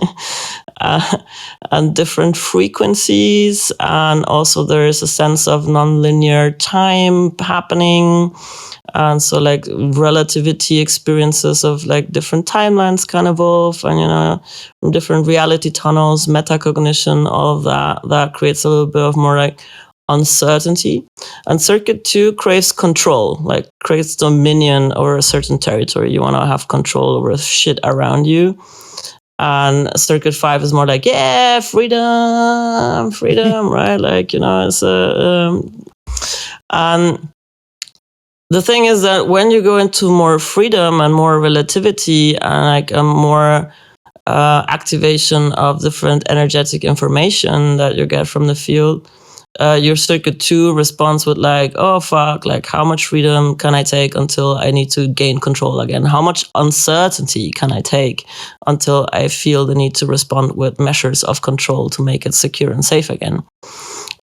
and different frequencies. And also there is a sense of nonlinear time happening. And so like relativity experiences of like different timelines can evolve, and different reality tunnels, metacognition, all of that creates a little bit of more like uncertainty. And circuit 2 craves control, like craves dominion over a certain territory. You want to have control over shit around you. And circuit 5 is more like, yeah, freedom, right? Like, it's and the thing is that when you go into more freedom and more relativity and like a more activation of different energetic information that you get from the field, your circuit 2 responds with like, oh fuck, like how much freedom can I take until I need to gain control again? How much uncertainty can I take until I feel the need to respond with measures of control to make it secure and safe again?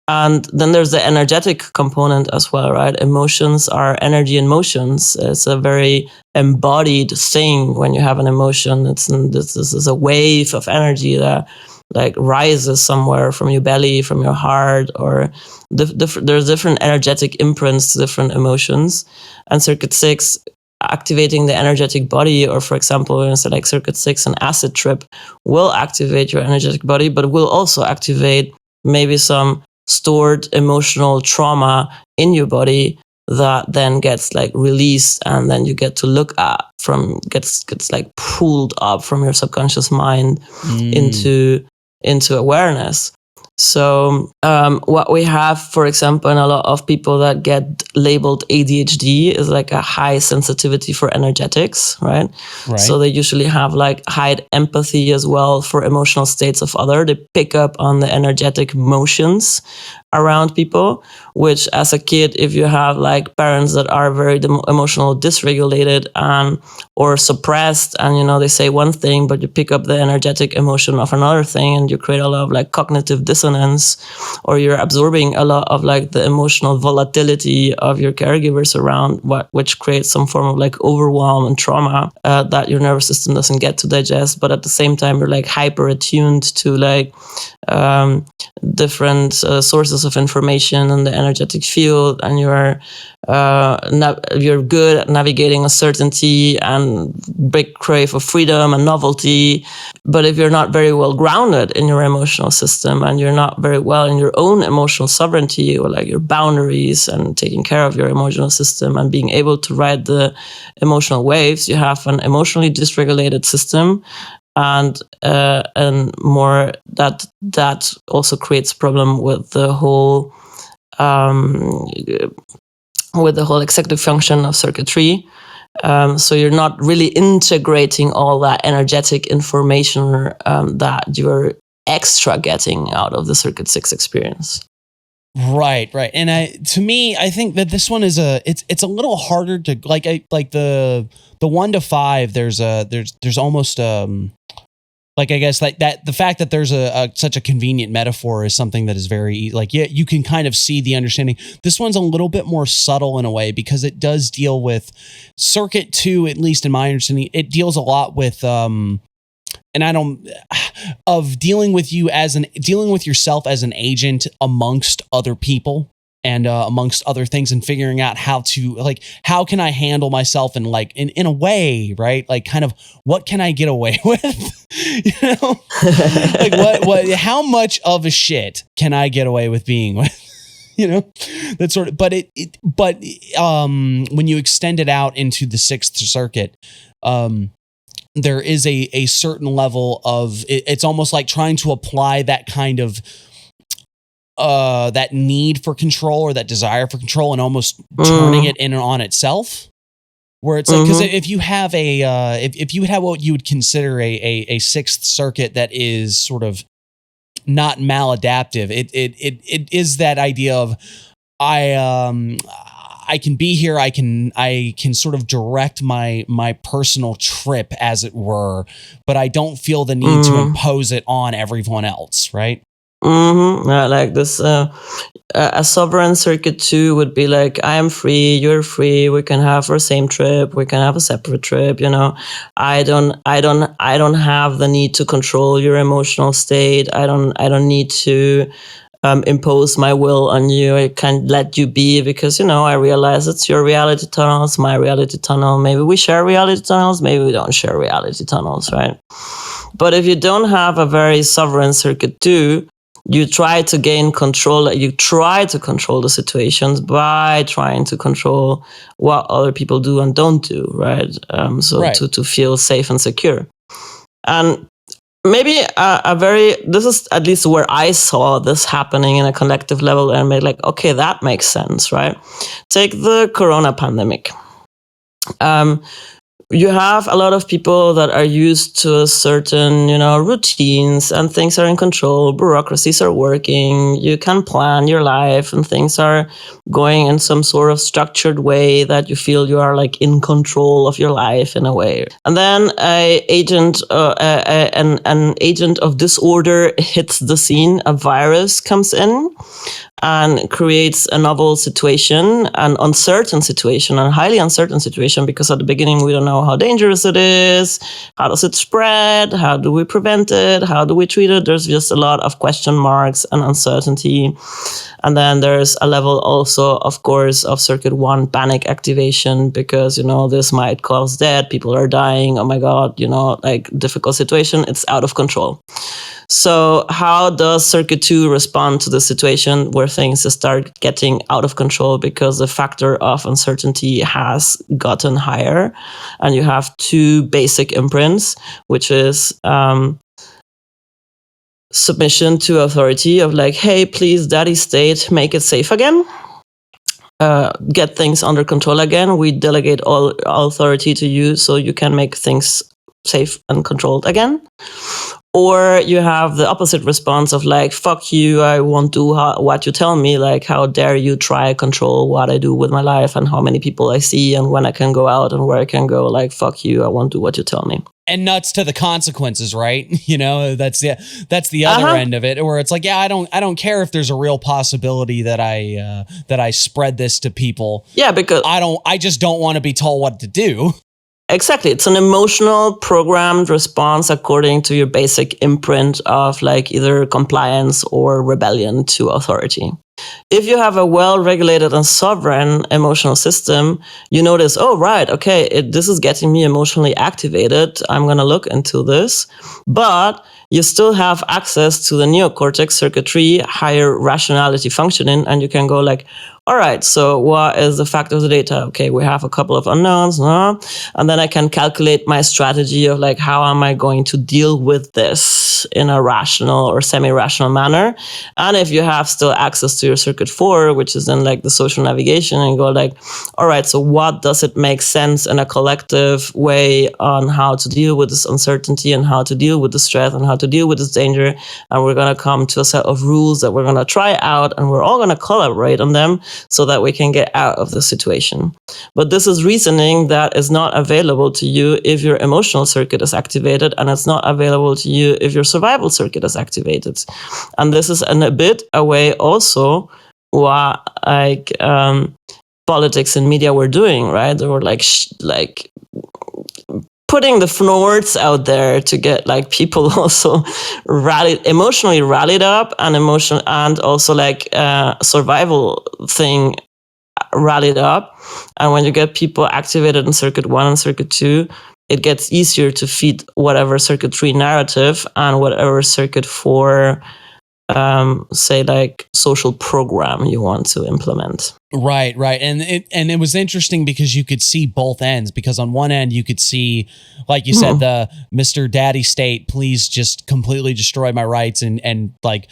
And then there's the energetic component as well, right? Emotions are energy in motions. It's a very embodied thing when you have an emotion. This is a wave of energy that like rises somewhere from your belly, from your heart, or there's different energetic imprints to different emotions. And circuit 6, activating the energetic body, or for example, like circuit 6, an acid trip will activate your energetic body, but will also activate maybe some stored emotional trauma in your body that then gets like released, and then you get to look at gets like pulled up from your subconscious mind into awareness. So what we have, for example, in a lot of people that get labeled ADHD is like a high sensitivity for energetics, right? So they usually have like high empathy as well for emotional states of others. They pick up on the energetic motions around people, which as a kid, if you have like parents that are very emotional dysregulated or suppressed, and you know they say one thing but you pick up the energetic emotion of another thing, and you create a lot of like cognitive dissonance, or you're absorbing a lot of like the emotional volatility of your caregivers around, which creates some form of like overwhelm and trauma that your nervous system doesn't get to digest. But at the same time, you're like hyper attuned to like different sources of information in the energetic field, and you're good at navigating uncertainty and big crave of freedom and novelty. But if you're not very well grounded in your emotional system, and you're not very well in your own emotional sovereignty, or like your boundaries and taking care of your emotional system and being able to ride the emotional waves, you have an emotionally dysregulated system. And more that also creates a problem with the whole executive function of circuit 3. So you're not really integrating all that energetic information that you're extra getting out of the circuit 6 experience. Right. And to me, I think that this one is it's a little harder to like the 1 to 5. There's almost like, I guess like that, the fact that there's such a convenient metaphor is something that is very like, yeah, you can kind of see the understanding. This one's a little bit more subtle in a way, because it does deal with circuit 2, at least in my understanding. It deals a lot with, dealing with yourself as an agent amongst other people. And amongst other things, and figuring out how can I handle myself in a way, right? Like kind of what can I get away with? You know, like how much of a shit can I get away with being with? You know, that sort of. But when you extend it out into the 6th circuit, there is a certain level of it's almost like trying to apply that kind of that need for control, or that desire for control, and almost turning it in and on itself, where it's like, because if you have if you have what you would consider a 6th circuit that is sort of not maladaptive, it is that idea of I can be here, I can sort of direct my personal trip, as it were, but I don't feel the need to impose it on everyone else, right? Like this, a sovereign circuit 2 would be like, I am free, you're free, we can have our same trip, we can have a separate trip, you know. I don't have the need to control your emotional state. I don't need to impose my will on you. I can let you be, because, you know, I realize it's your reality tunnel, it's my reality tunnel. Maybe we share reality tunnels, maybe we don't share reality tunnels, right? But if you don't have a very sovereign circuit 2, you try to gain control. You try to control the situations by trying to control what other people do and don't do, right? To feel safe and secure. And maybe this is at least where I saw this happening in a collective level, and made like, okay, that makes sense, right? Take the Corona pandemic. you have a lot of people that are used to a certain, routines, and things are in control, bureaucracies are working, you can plan your life, and things are going in some sort of structured way that you feel you are like in control of your life in a way. And then an agent of disorder hits the scene, a virus comes in and creates a novel situation, an uncertain situation, a highly uncertain situation, because at the beginning we don't know how dangerous it is, how does it spread, how do we prevent it, how do we treat it. There's just a lot of question marks and uncertainty. And then there's a level also, of course, of circuit 1 panic activation, because, this might cause death, people are dying, oh my God, like difficult situation, it's out of control. So how does circuit 2 respond to the situation where things start getting out of control because the factor of uncertainty has gotten higher? And you have 2 basic imprints, which is submission to authority of like, hey, please, daddy state, make it safe again. Get things under control again. We delegate all authority to you so you can make things safe and controlled again. Or you have the opposite response of like, fuck you, I won't do what you tell me. Like, how dare you try control what I do with my life and how many people I see and when I can go out and where I can go. Like, fuck you, I won't do what you tell me. And nuts to the consequences, right? That's the other end of it, where it's like, yeah, I don't care if there's a real possibility that I spread this to people. Yeah, because I just don't want to be told what to do. Exactly. It's an emotional programmed response according to your basic imprint of like either compliance or rebellion to authority. If you have a well-regulated and sovereign emotional system, you notice, oh, right, okay, this is getting me emotionally activated. I'm going to look into this. But you still have access to the neocortex circuitry, higher rationality functioning, and you can go like, all right, so what is the fact of the data? Okay, we have a couple of unknowns, and then I can calculate my strategy of like, how am I going to deal with this in a rational or semi-rational manner? And if you have still access to your circuit 4, which is then like the social navigation, and go like, all right, so what does it make sense in a collective way on how to deal with this uncertainty and how to deal with the stress and how to deal with this danger? And we're going to come to a set of rules that we're going to try out, and we're all going to collaborate on them so that we can get out of the situation. But this is reasoning that is not available to you if your emotional circuit is activated, and it's not available to you if your survival circuit is activated. And this is a bit a way also what like politics and media were doing, right? They were like putting the words out there to get like people also emotionally rallied up, and also like survival thing rallied up. And when you get people activated in circuit 1 and circuit 2, it gets easier to feed whatever circuit 3 narrative and whatever circuit 4 say like social program you want to implement. Right. And it was interesting because you could see both ends, because on one end you could see, like you said, the Mr. Daddy State, please just completely destroy my rights and like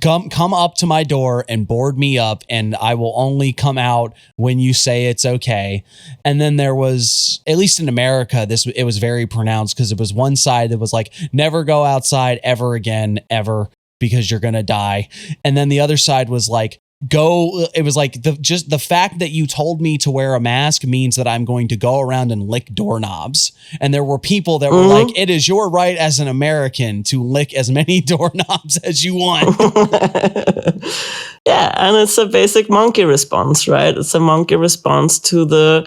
come up to my door and board me up, and I will only come out when you say it's okay. And then there was, at least in America, it was very pronounced, because it was one side that was like, never go outside ever again, ever, because you're going to die. And then the other side was like, it was like the fact that you told me to wear a mask means that I'm going to go around and lick doorknobs. And there were people that were like, it is your right as an American to lick as many doorknobs as you want. Yeah. And it's a basic monkey response, right? It's a monkey response to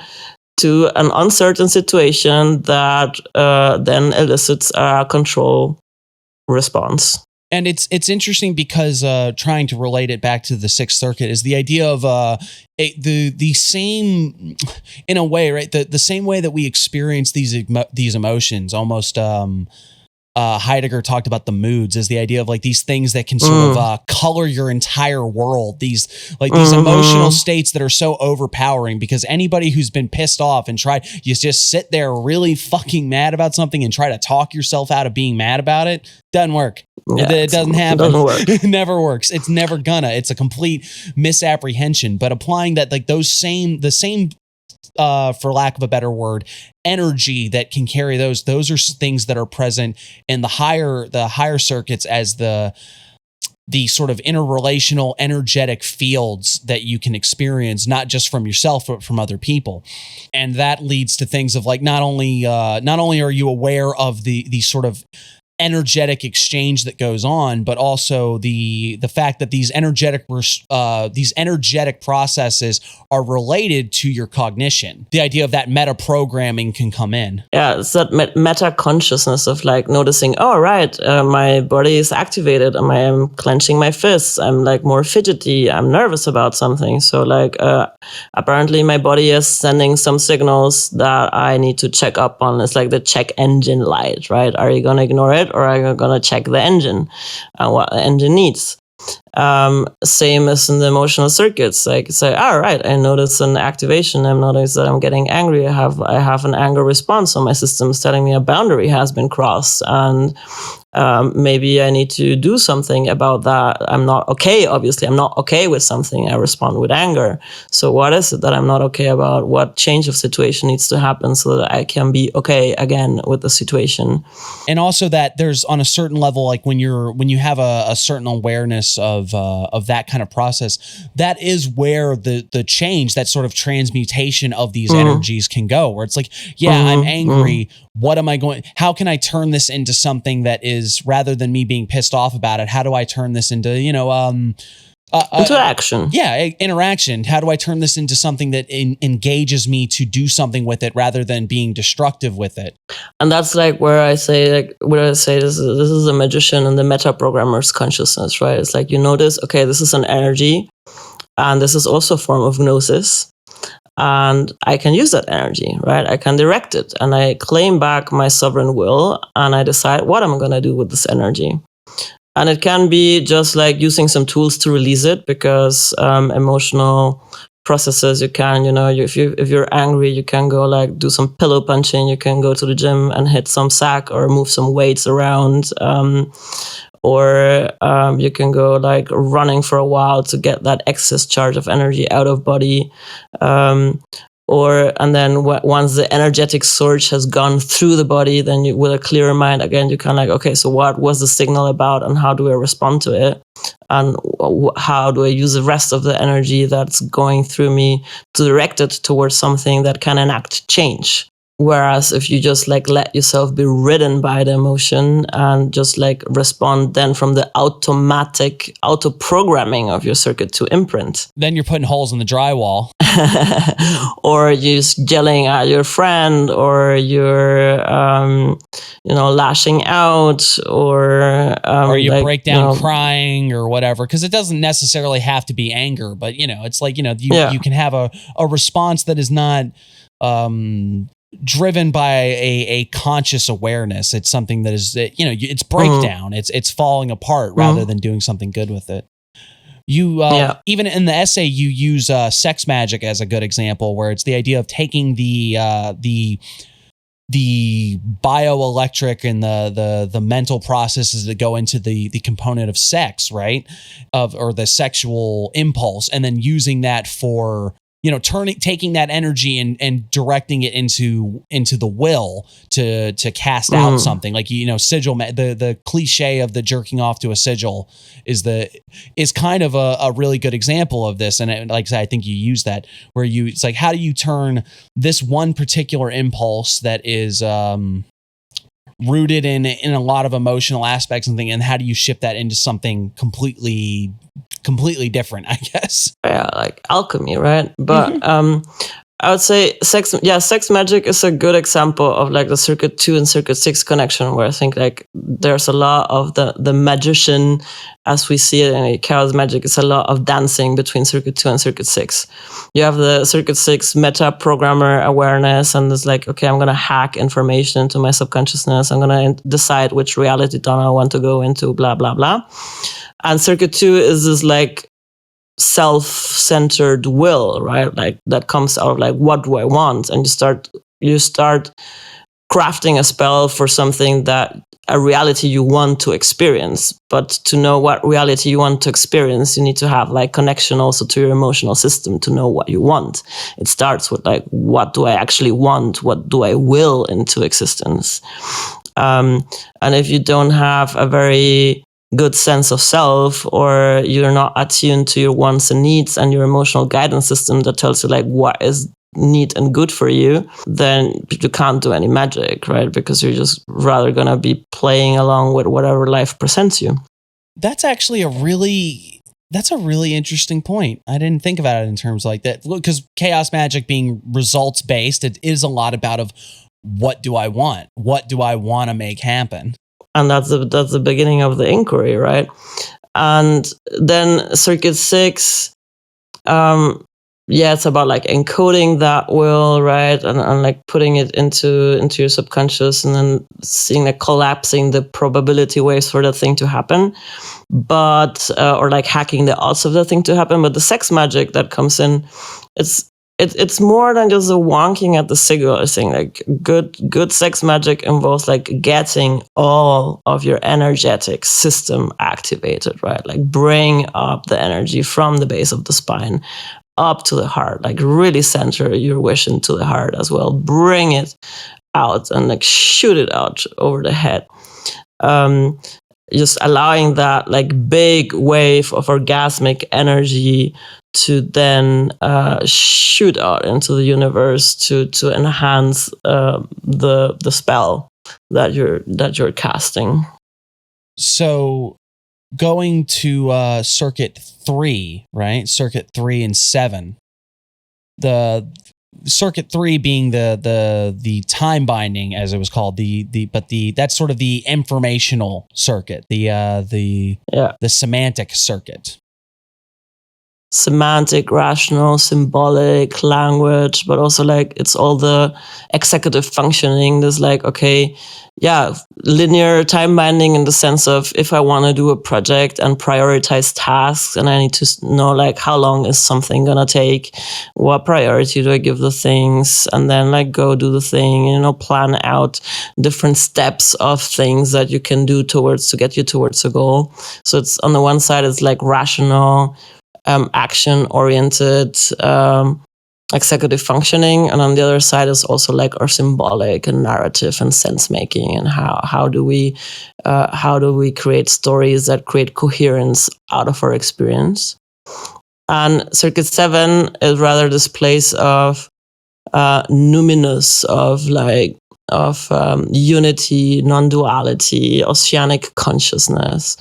an uncertain situation that then elicits a control response. And it's interesting because trying to relate it back to the Sixth Circuit is the idea of the same, in a way, right? The same way that we experience these emotions, almost. Heidegger talked about the moods as the idea of like these things that can sort of color your entire world. These emotional states that are so overpowering, because anybody who's been pissed off and you just sit there really fucking mad about something and try to talk yourself out of being mad about it. Doesn't work. Yeah, it doesn't happen. It doesn't work. It never works. It's never gonna. It's a complete misapprehension. But applying that, like the same for lack of a better word, energy that can carry those. Those are things that are present in the higher circuits as the sort of interrelational energetic fields that you can experience, not just from yourself, but from other people. And that leads to things of like, not only are you aware of the sort of energetic exchange that goes on, but also the fact that these energetic processes are related to your cognition. The idea of that meta programming can come in. Yeah, it's that meta consciousness of like noticing, oh, right, my body is activated. I'm clenching my fists. I'm like more fidgety. I'm nervous about something. So like apparently my body is sending some signals that I need to check up on. It's like the check engine light, right? Are you going to ignore it? Or are you going to check the engine and what the engine needs? Same as in the emotional circuits. Like say, all right, I notice an activation. I notice that I'm getting angry. I have an anger response. So my system is telling me a boundary has been crossed, and maybe I need to do something about that. I'm not okay. Obviously, I'm not okay with something. I respond with anger. So what is it that I'm not okay about? What change of situation needs to happen so that I can be okay again with the situation? And also that there's on a certain level, like when you have a certain awareness of that kind of process, that is where the change, that sort of transmutation of these energies can go, where it's like, I'm angry. What am I going? How can I turn this into something that is, rather than me being pissed off about it, how do I turn this into, into action? Yeah, interaction. How do I turn this into something that engages me to do something with it rather than being destructive with it? And that's like where I say this is a magician and the meta programmer's consciousness, right? It's like you notice, okay, this is an energy, and this is also a form of gnosis. And I can use that energy, right? I can direct it, and I claim back my sovereign will, and I decide what I'm going to do with this energy. And it can be just like using some tools to release it, because emotional processes, you can, if you're angry, you can go like do some pillow punching, you can go to the gym and hit some sack or move some weights around. Or you can go like running for a while to get that excess charge of energy out of body. And then once the energetic surge has gone through the body, then you, with a clearer mind, again, you can like, okay, so what was the signal about and how do I respond to it? And how do I use the rest of the energy that's going through me to direct it towards something that can enact change? Whereas if you just like let yourself be ridden by the emotion and just like respond then from the automatic auto-programming of your circuit to imprint. Then you're putting holes in the drywall. Or you're just yelling at your friend, or you're, lashing out, or you like, break down crying or whatever. Because it doesn't necessarily have to be anger, but, it's like, you can have a response that is not driven by a conscious awareness. It's something that is, it's breakdown. It's falling apart rather than doing something good with it. You even in the essay, you use sex magic as a good example, where it's the idea of taking the bioelectric and the mental processes that go into the component of sex, right? Or the sexual impulse, and then using that for, taking that energy and directing it into the will to cast out something like, sigil, the cliche of the jerking off to a sigil is kind of a really good example of this. And like I said, I think you use that where it's like, how do you turn this one particular impulse that is, rooted in a lot of emotional aspects and how do you shift that into something completely different, I guess. Yeah, like alchemy, right? But I would say sex magic is a good example of like the circuit 2 and circuit 6 connection, where I think like there's a lot of the magician as we see it in Carol's magic. It's a lot of dancing between circuit 2 and circuit 6. You have the circuit 6 meta programmer awareness, and it's like, okay, I'm going to hack information into my subconsciousness. I'm going to decide which reality tunnel I want to go into, blah, blah, blah. And circuit 2 is this like self-centered will, right? Like that comes out of like, what do I want? And you start crafting a spell for something that a reality you want to experience. But to know what reality you want to experience, you need to have like connection also to your emotional system to know what you want. It starts with like, what do I actually want? What do I will into existence? And if you don't have a very good sense of self, or you're not attuned to your wants and needs and your emotional guidance system that tells you like what is neat and good for you, then you can't do any magic, right? Because you're just rather going to be playing along with whatever life presents you. That's actually a really interesting point. I didn't think about it in terms like that, because chaos magic being results based, it is a lot about of what do I want? What do I want to make happen? And that's the beginning of the inquiry, right? And then circuit 6, it's about like encoding that will, right? And like putting it into your subconscious, and then seeing like collapsing the probability waves for the thing to happen. But, or like hacking the odds of the thing to happen. But the sex magic that comes in, it's more than just a wonking at the cigarette thing. Like good sex magic involves like getting all of your energetic system activated, right? Like bring up the energy from the base of the spine up to the heart, like really center your wish into the heart as well. Bring it out and like shoot it out over the head. Just allowing that like big wave of orgasmic energy to then shoot out into the universe to enhance the spell that you're casting. So going to circuit 3, right? Circuit 3 and 7. The circuit 3 being the time binding, as it was called, that's sort of the informational circuit, the semantic circuit. Semantic, rational, symbolic, language, but also like it's all the executive functioning. There's like, okay, linear time binding in the sense of if I want to do a project and prioritize tasks, and I need to know like how long is something gonna take, what priority do I give the things, and then like go do the thing, plan out different steps of things that you can do to get you towards a goal. So it's on the one side, it's like rational, action-oriented, executive functioning, and on the other side is also like our symbolic and narrative and sense-making, and how do we create stories that create coherence out of our experience. And circuit 7 is rather this place of numinous, of unity, non-duality, oceanic consciousness,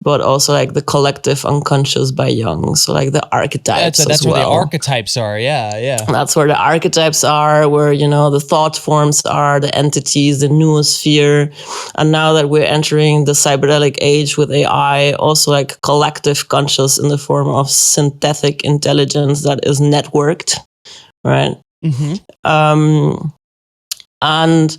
but also like the collective unconscious by Jung. So like the archetypes. That's where the archetypes are. Yeah. That's where the archetypes are, where, the thought forms are, the entities, the noosphere. And now that we're entering the cyberdelic age with AI, also like collective conscious in the form of synthetic intelligence that is networked, right? Mm-hmm. And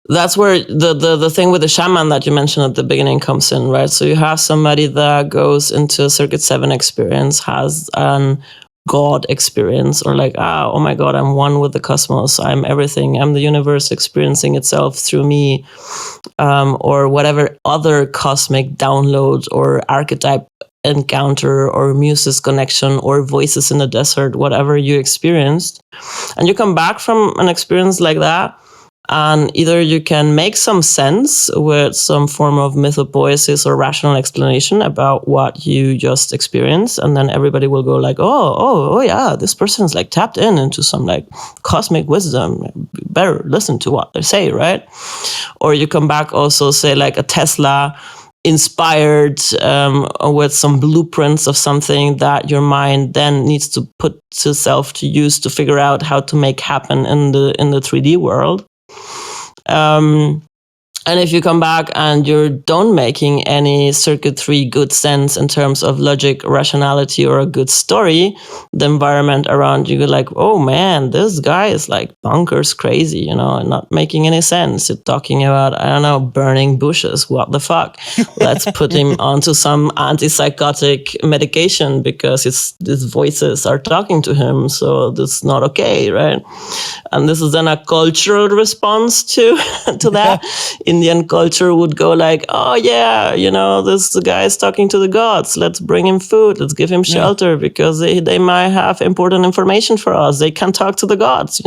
that's where the thing with the shaman that you mentioned at the beginning comes in, right? So you have somebody that goes into a circuit 7 experience, has an God experience, or like, oh my God, I'm one with the cosmos. I'm everything. I'm the universe experiencing itself through me, or whatever other cosmic download or archetype encounter or muses connection or voices in the desert, whatever you experienced. And you come back from an experience like that, and either you can make some sense with some form of mythopoesis or rational explanation about what you just experienced, and then everybody will go like, oh yeah, this person's like tapped into some like cosmic wisdom. Better listen to what they say, right? Or you come back also, say like a Tesla inspired with some blueprints of something that your mind then needs to put itself to use to figure out how to make happen in the 3D world. And if you come back and you're don't making any circuit 3 good sense in terms of logic, rationality, or a good story, the environment around you, like, oh man, this guy is like bonkers crazy, and not making any sense. You're talking about, I don't know, burning bushes. What the fuck? Let's put him onto some antipsychotic medication because his voices are talking to him. So that's not okay, right? And this is then a cultural response to that. Indian culture would go like, oh yeah, this guy is talking to the gods. Let's bring him food. Let's give him shelter because they might have important information for us. They can talk to the gods,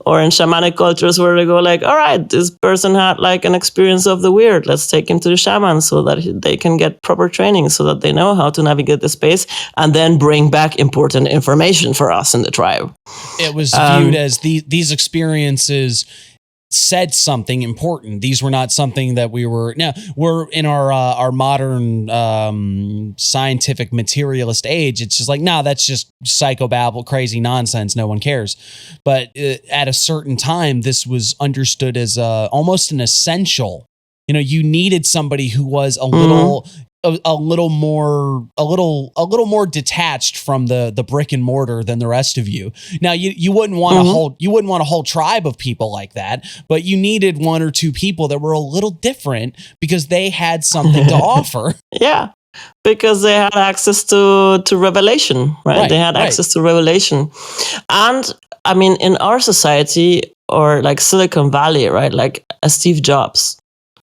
Or in shamanic cultures where they go like, all right, this person had like an experience of the weird. Let's take him to the shaman so that they can get proper training so that they know how to navigate the space and then bring back important information for us in the tribe. It was viewed as these experiences said something important. These were not something that we're in our modern scientific materialist age. It's just like, that's just psychobabble, crazy nonsense. No one cares. But at a certain time, this was understood as almost an essential. You needed somebody who was a little more detached from the brick and mortar than the rest of you. Now you wouldn't want a whole tribe of people like that, but you needed one or two people that were a little different because they had something to offer. Yeah. Because they had access to revelation, right? They had access to revelation. And I mean, in our society or like Silicon Valley, right? Like Steve Jobs,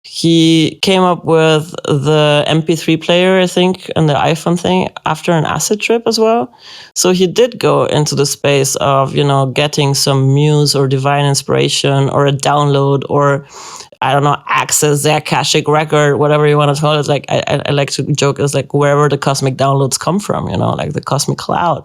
he came up with the MP3 player, I think, and the iPhone thing after an acid trip as well. So he did go into the space of, getting some muse or divine inspiration or a download or, I don't know, access the Akashic record, whatever you want to call it. Like, I like to joke, it's like wherever the cosmic downloads come from, like the cosmic cloud.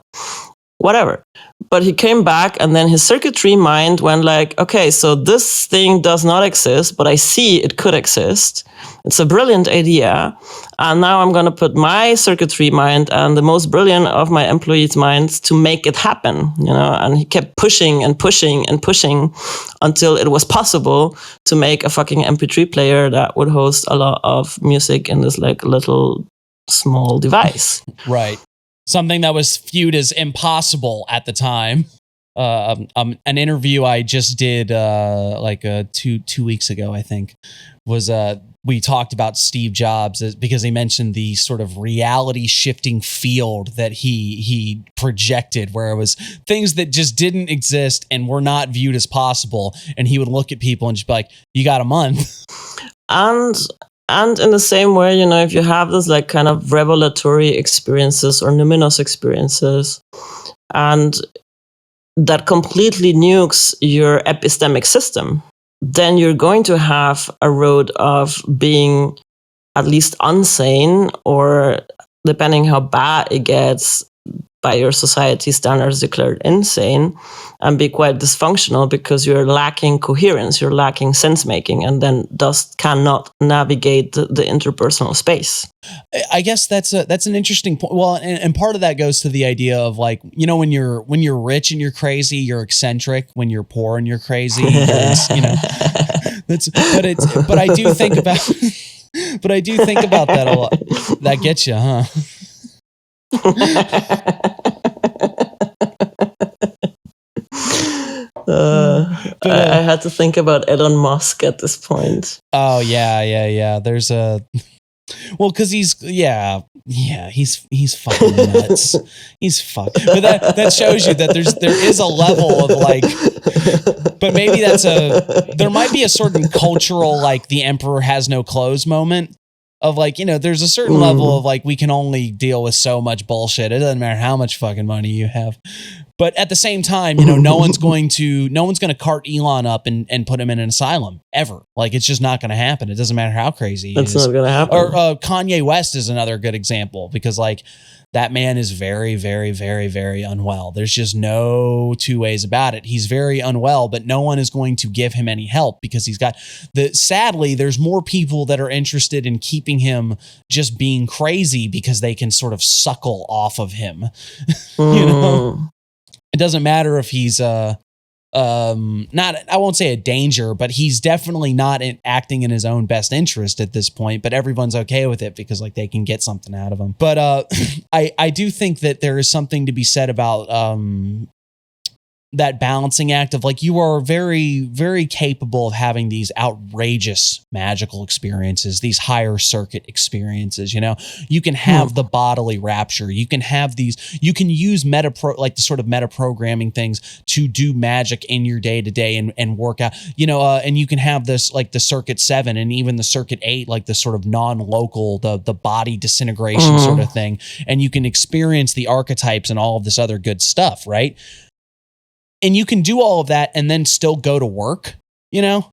Whatever. But he came back and then his circuitry mind went like, okay, so this thing does not exist, but I see it could exist. It's a brilliant idea. And now I'm going to put my circuitry mind and the most brilliant of my employees' minds to make it happen, and he kept pushing and pushing and pushing until it was possible to make a fucking MP3 player that would host a lot of music in this like little small device. Right. Something that was viewed as impossible at the time. An interview I just did two weeks ago, I think, was we talked about Steve Jobs because he mentioned the sort of reality shifting field that he projected, where it was things that just didn't exist and were not viewed as possible. And he would look at people and just be like, you got a month. And in the same way, if you have this like kind of revelatory experiences or numinous experiences, and that completely nukes your epistemic system, then you're going to have a road of being at least insane, or depending how bad it gets, by your society standards declared insane, and be quite dysfunctional because you're lacking coherence, you're lacking sense making, and then thus cannot navigate the interpersonal space. I guess that's an interesting point. Well, and part of that goes to the idea of like, when you're rich and you're crazy, you're eccentric. When you're poor and you're crazy, but I do think about that a lot. That gets you, huh? I had to think about Elon Musk at this point. Oh yeah. There's because he's fucking nuts. He's fucked. But that shows you that there is a level of like, but maybe there might be a certain cultural like the emperor has no clothes moment. Of like, there's a certain level of like, we can only deal with so much bullshit. It doesn't matter how much fucking money you have. But at the same time, no one's going to cart Elon up and put him in an asylum ever. Like, it's just not going to happen. It doesn't matter how crazy he is. That's not going to happen. Or Kanye West is another good example because like that man is very, very, very, very unwell. There's just no two ways about it. He's very unwell, but no one is going to give him any help because sadly, there's more people that are interested in keeping him just being crazy because they can sort of suckle off of him. It doesn't matter if he's not, I won't say a danger, but he's definitely not acting in his own best interest at this point, but everyone's okay with it because like they can get something out of him. But I do think that there is something to be said about that balancing act of like, you are very, very capable of having these outrageous magical experiences, these higher circuit experiences. You know, you can have the bodily rapture. You can have these, you can use like the sort of meta programming things to do magic in your day to day and work out, you know, and you can have this like the circuit 7 and even the circuit 8, like the sort of non-local, the body disintegration sort of thing. And you can experience the archetypes and all of this other good stuff. Right. And you can do all of that and then still go to work, you know,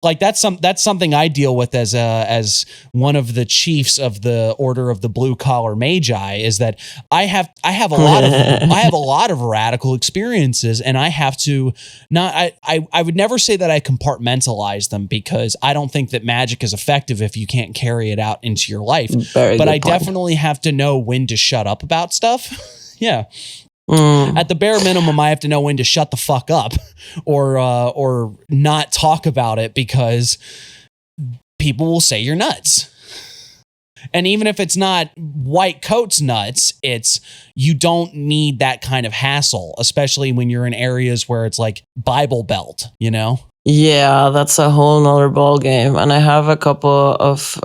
like that's something I deal with as one of the chiefs of the Order of the Blue Collar Magi, is that I have a lot of radical experiences, and I have to I would never say that I compartmentalize them, because I don't think that magic is effective if you can't carry it out into your life. But I definitely have to know when to shut up about stuff. Yeah. At the bare minimum, I have to know when to shut the fuck up or not talk about it, because people will say you're nuts. And even if it's not white coats nuts, it's, you don't need that kind of hassle, especially when you're in areas where it's like Bible Belt, you know? Yeah, that's a whole nother ball game. And I have a couple of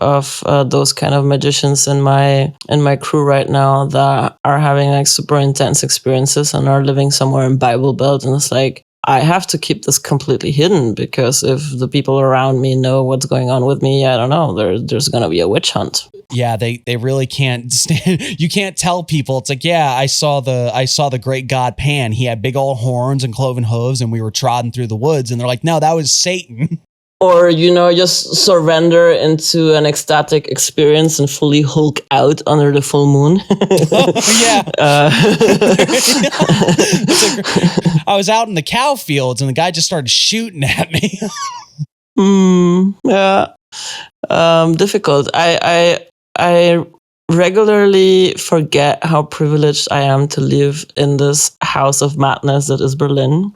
those kind of magicians in my crew right now that are having like super intense experiences and are living somewhere in Bible Belt. And it's like, I have to keep this completely hidden, because if the people around me know what's going on with me, I don't know, there's going to be a witch hunt. Yeah, they really can't stand. You can't tell people. It's like, yeah, I saw the great god Pan. He had big old horns and cloven hooves, and we were trotting through the woods. And they're like, no, that was Satan. Or, you know, just surrender into an ecstatic experience and fully Hulk out under the full moon. Yeah. I was out in the cow fields and the guy just started shooting at me. Yeah. Difficult. I regularly forget how privileged I am to live in this house of madness that is Berlin,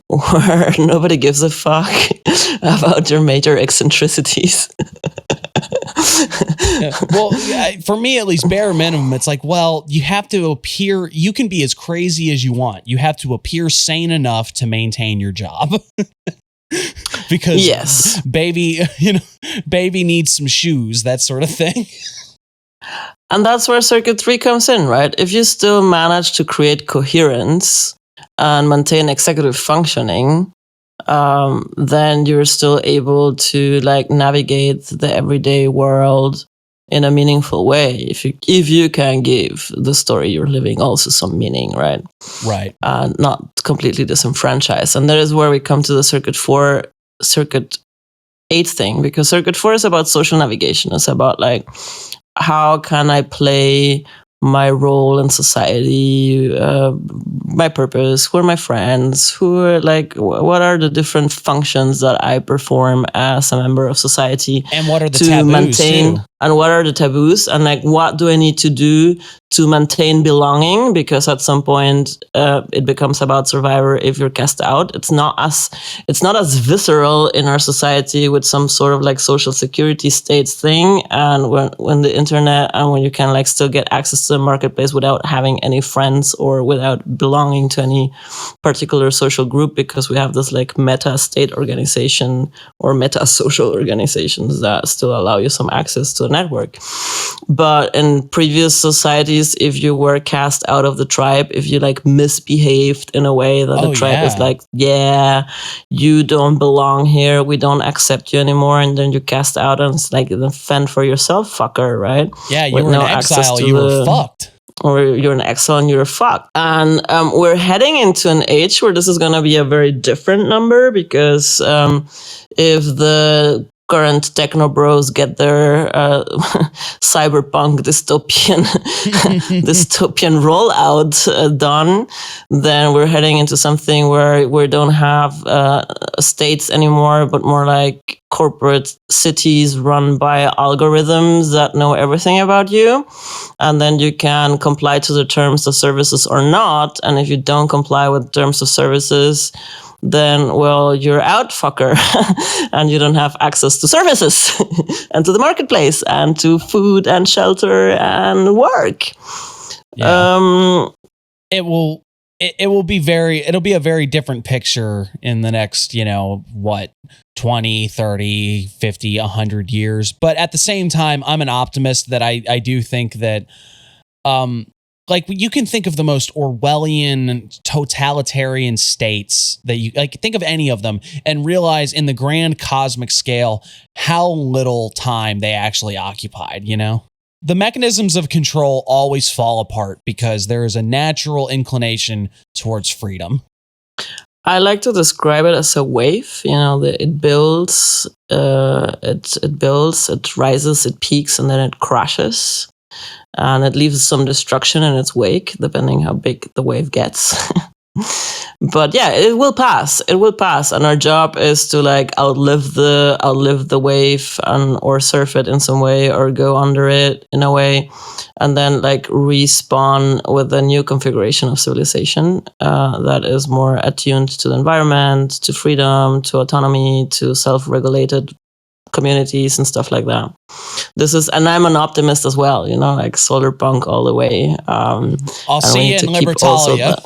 where nobody gives a fuck about your major eccentricities. Yeah. Well, yeah, for me, at least, bare minimum, it's like, well, you have to appear, you can be as crazy as you want. You have to appear sane enough to maintain your job. Because yes, baby needs some shoes, that sort of thing. And that's where Circuit 3 comes in, right? If you still manage to create coherence and maintain executive functioning, then you're still able to like navigate the everyday world in a meaningful way. If you can give the story you're living also some meaning, right? Right. Not completely disenfranchised. And that is where we come to the Circuit 8 thing, because Circuit 4 is about social navigation. It's about like, how can I play my role in society, my purpose, who are my friends, what are the different functions that I perform as a member of society, and what are the taboos too? And what are the taboos, and like what do I need to do to maintain belonging? Because at some point it becomes about survivor if you're cast out. It's not as visceral in our society with some sort of like social security states thing, and when the internet and when you can like still get access to the marketplace without having any friends or without belonging to any particular social group, because we have this like meta state organization or meta social organizations that still allow you some access to a network. But in previous societies, if you were cast out of the tribe, if you like misbehaved in a way that the tribe is like, yeah, you don't belong here, we don't accept you anymore, and then you cast out, and it's like, then fend for yourself, fucker, right? Yeah, you were in exile, you were fucked. Or you're in exile and you're fucked. And we're heading into an age where this is going to be a very different number, because if the current techno bros get their cyberpunk dystopian rollout done, then we're heading into something where we don't have states anymore, but more like corporate cities run by algorithms that know everything about you. And then you can comply to the terms of services or not. And if you don't comply with terms of services, then, well, you're out, fucker, and you don't have access to services and to the marketplace and to food and shelter and work. Yeah. It will it'll be a very different picture in the next, 20, 30, 50, 100 years. But at the same time, I'm an optimist that I do think that, like you can think of the most Orwellian totalitarian states that you like, think of any of them and realize in the grand cosmic scale, how little time they actually occupied, The mechanisms of control always fall apart because there is a natural inclination towards freedom. I like to describe it as a wave. It builds, it rises, it peaks, and then it crashes. And it leaves some destruction in its wake, depending how big the wave gets. But yeah, it will pass. It will pass, and our job is to outlive the wave or surf it in some way or go under it in a way, and then respawn with a new configuration of civilization that is more attuned to the environment, to freedom, to autonomy, to self-regulated communities and stuff like that. And I'm an optimist as well, solar punk all the way. I'll see you in Libertalia.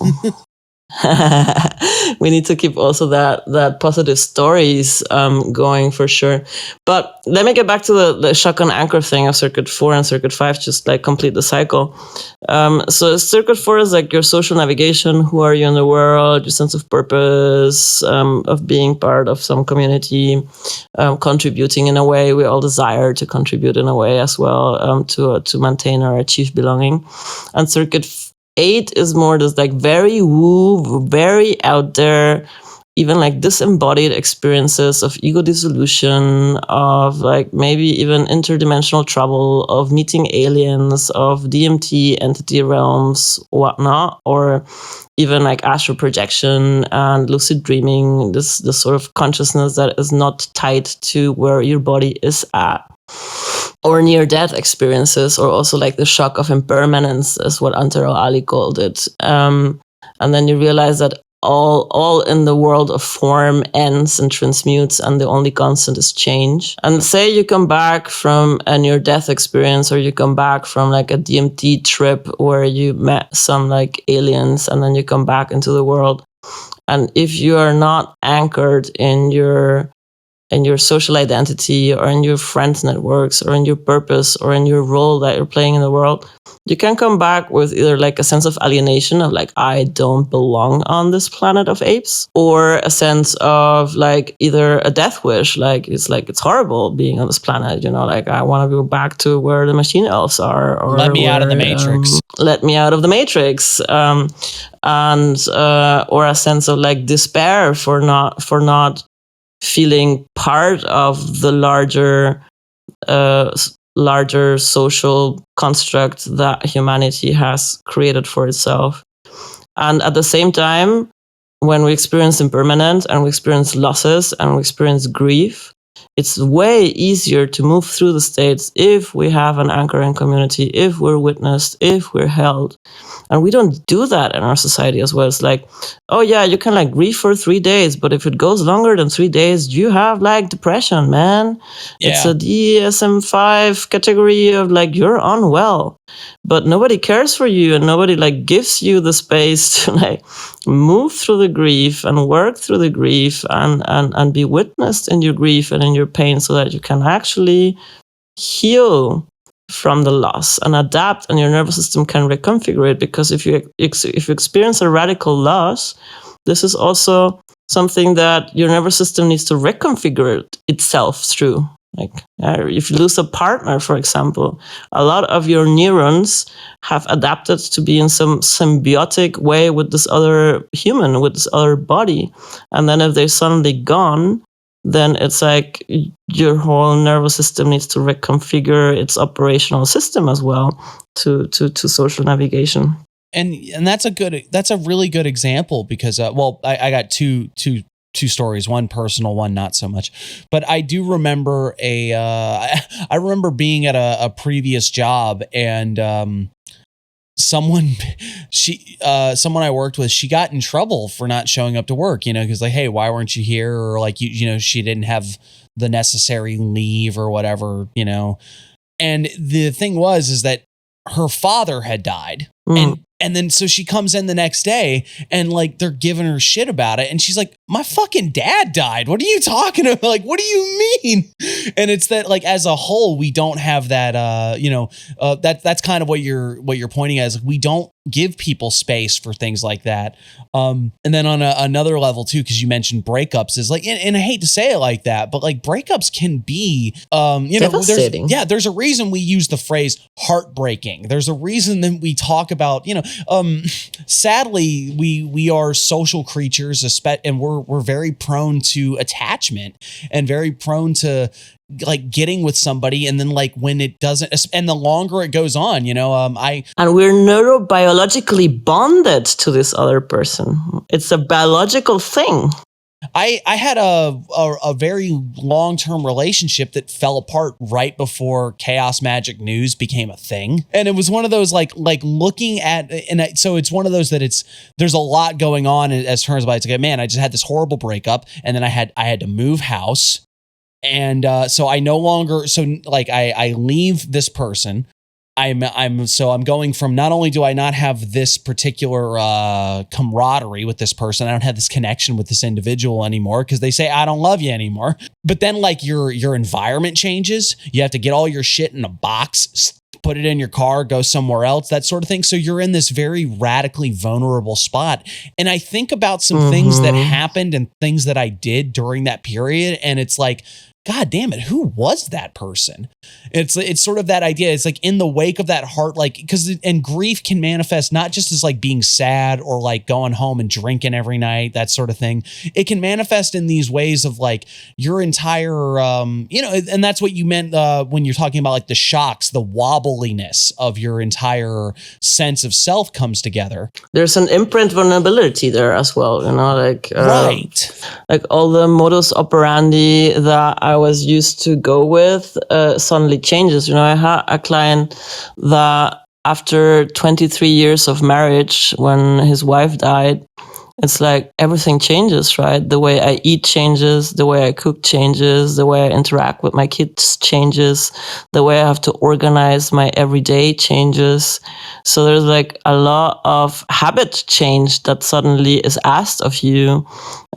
We need to keep also that positive stories going for sure. But let me get back to the shotgun anchor thing of Circuit 4 and Circuit 5, just complete the cycle. So Circuit 4 is your social navigation, who are you in the world, your sense of purpose, of being part of some community, contributing in a way. We all desire to contribute in a way as well, to maintain or achieve belonging. And Circuit 8 is more this very woo, very out there, even disembodied experiences of ego dissolution, of maybe even interdimensional travel, of meeting aliens, of DMT entity realms, whatnot, or even astral projection and lucid dreaming, this sort of consciousness that is not tied to where your body is at. Or near-death experiences, or also the shock of impermanence, is what Antero Ali called it. And then you realize that all in the world of form ends and transmutes, and the only constant is change. And say you come back from a near-death experience, or you come back from a DMT trip where you met some aliens, and then you come back into the world. And if you are not anchored in your social identity, or in your friends networks, or in your purpose, or in your role that you're playing in the world, you can come back with either a sense of alienation of I don't belong on this planet of apes, or a sense of either a death wish, it's horrible being on this planet, I want to go back to where the machine elves are, or let me out of the matrix. Let me out of the matrix, and or a sense of despair for not feeling part of the larger social construct that humanity has created for itself. And at the same time, when we experience impermanence, and we experience losses, and we experience grief, it's way easier to move through the states if we have an anchoring community, if we're witnessed, if we're held. And we don't do that in our society as well. It's oh yeah, you can grieve for 3 days, but if it goes longer than 3 days, you have depression, man. Yeah. It's a DSM-5 category of you're unwell. But nobody cares for you, and nobody gives you the space to move through the grief and work through the grief and be witnessed in your grief and in your pain, so that you can actually heal from the loss and adapt, and your nervous system can reconfigure it. Because if you experience a radical loss, this is also something that your nervous system needs to reconfigure itself through. If you lose a partner, for example, a lot of your neurons have adapted to be in some symbiotic way with this other human, with this other body. And then if they're suddenly gone, then it's your whole nervous system needs to reconfigure its operational system as well to social navigation. And that's a really good example, because I got two stories, one personal, one not so much. But I do remember I remember being at a previous job, and someone I worked with, she got in trouble for not showing up to work, because hey, why weren't you here? Or she didn't have the necessary leave or whatever, And the thing is that her father had died, and And then so she comes in the next day and like they're giving her shit about it. And she's like, my fucking dad died. What are you talking about? Like, what do you mean? And it's that like as a whole, we don't have that, that's kind of what you're pointing at is like, we don't give people space for things like that. And then on another level too, because you mentioned breakups is like, and I hate to say it like that, but like breakups can be, devastating. There's a reason we use the phrase heartbreaking. There's a reason that we talk about, sadly, we are social creatures, and we're very prone to attachment and very prone to like getting with somebody. And then like when it doesn't, and the longer it goes on, and we're neurobiologically bonded to this other person. It's a biological thing. I had a very long-term relationship that fell apart right before Chaos Magic News became a thing. And it was one of those like looking at, so it's one of those that there's a lot going on as terms of it's like, man, I just had this horrible breakup and then I had to move house. And so I no longer, so like I leave this person. I'm going from not only do I not have this particular camaraderie with this person, I don't have this connection with this individual anymore because they say I don't love you anymore. But then like your environment changes. You have to get all your shit in a box, put it in your car, go somewhere else, that sort of thing. So you're in this very radically vulnerable spot. And I think about some things that happened and things that I did during that period, and it's like, God damn it, who was that person? It's sort of that idea. It's like in the wake of that heart, like, and grief can manifest not just as like being sad or like going home and drinking every night, that sort of thing. It can manifest in these ways of like your entire, and that's what you meant when you're talking about like the shocks, the wobbliness of your entire sense of self comes together. There's an imprint vulnerability there as well, right. Like all the modus operandi that I was used to go with suddenly changes. I had a client that after 23 years of marriage, when his wife died, it's like everything changes, right? The way I eat changes, the way I cook changes, the way I interact with my kids changes, the way I have to organize my everyday changes. So there's like a lot of habit change that suddenly is asked of you.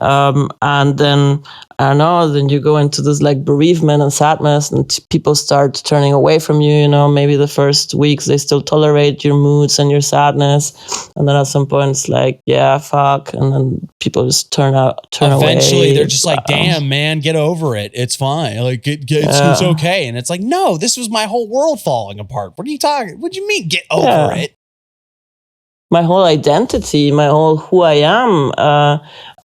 And then, I don't know, then you go into this like bereavement and sadness and people start turning away from you. Maybe the first weeks they still tolerate your moods and your sadness. And then at some point it's like, yeah, fuck. And then people just turn away. Eventually they're just like, damn, man, get over it. It's fine. Like, it's okay. And it's like, no, this was my whole world falling apart. What are you talking? What do you mean get over it? My whole identity, my whole who I am.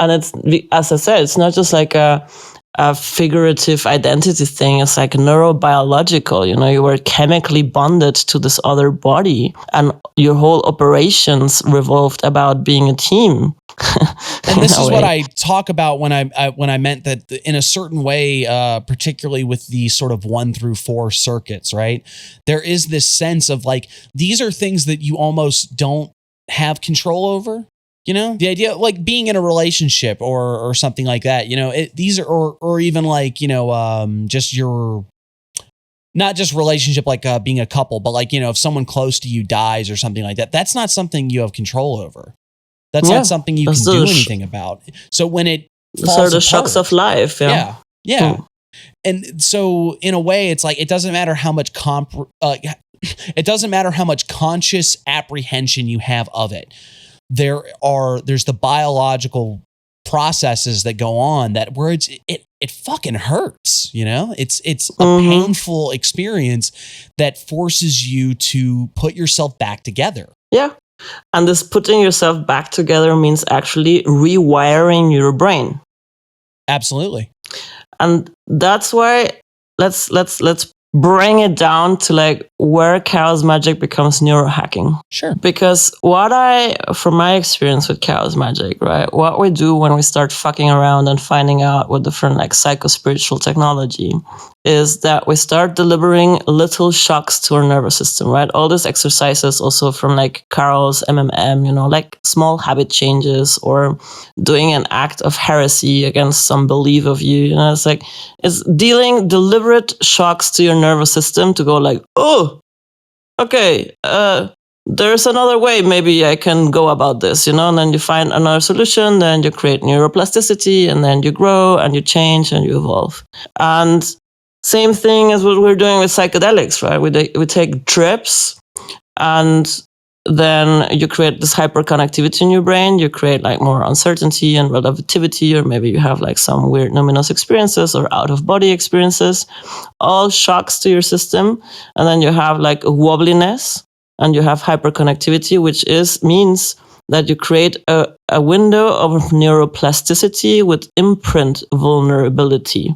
And it's, as I said, it's not just like a figurative identity thing. It's like neurobiological. You were chemically bonded to this other body, and your whole operations revolved about being a team. And this is what I talk about when I meant that in a certain way, particularly with the sort of 1 through 4 circuits, right? There is this sense of like, these are things that you almost don't have control over. The idea of like being in a relationship or something like that, these are, or even like, just your, not just relationship, like being a couple, but like, if someone close to you dies or something like that, that's not something you have control over. That's not something you can do anything about. So when it falls apart, the shocks of life. Yeah. And so in a way, it's like, it doesn't matter how much it doesn't matter how much conscious apprehension you have of it. There's the biological processes that go on that where it fucking hurts, it's a painful experience that forces you to put yourself back together. Yeah. And this putting yourself back together means actually rewiring your brain. Absolutely. And that's why let's bring it down to like where Chaos Magic becomes neurohacking. Sure. Because from my experience with Chaos Magic, right, what we do when we start fucking around and finding out with different like psycho-spiritual technology is that we start delivering little shocks to our nervous system, right? All these exercises also from like Carl's MMM, like small habit changes or doing an act of heresy against some belief of you, it's like, it's dealing deliberate shocks to your nervous system to go like, oh, okay, there's another way maybe I can go about this, and then you find another solution, then you create neuroplasticity, and then you grow and you change and you evolve. And same thing as what we're doing with psychedelics, right? We take trips, and then you create this hyperconnectivity in your brain. You create like more uncertainty and relativity, or maybe you have like some weird numinous experiences or out of body experiences, all shocks to your system. And then you have like a wobbliness, and you have hyperconnectivity, which means that you create a window of neuroplasticity with imprint vulnerability,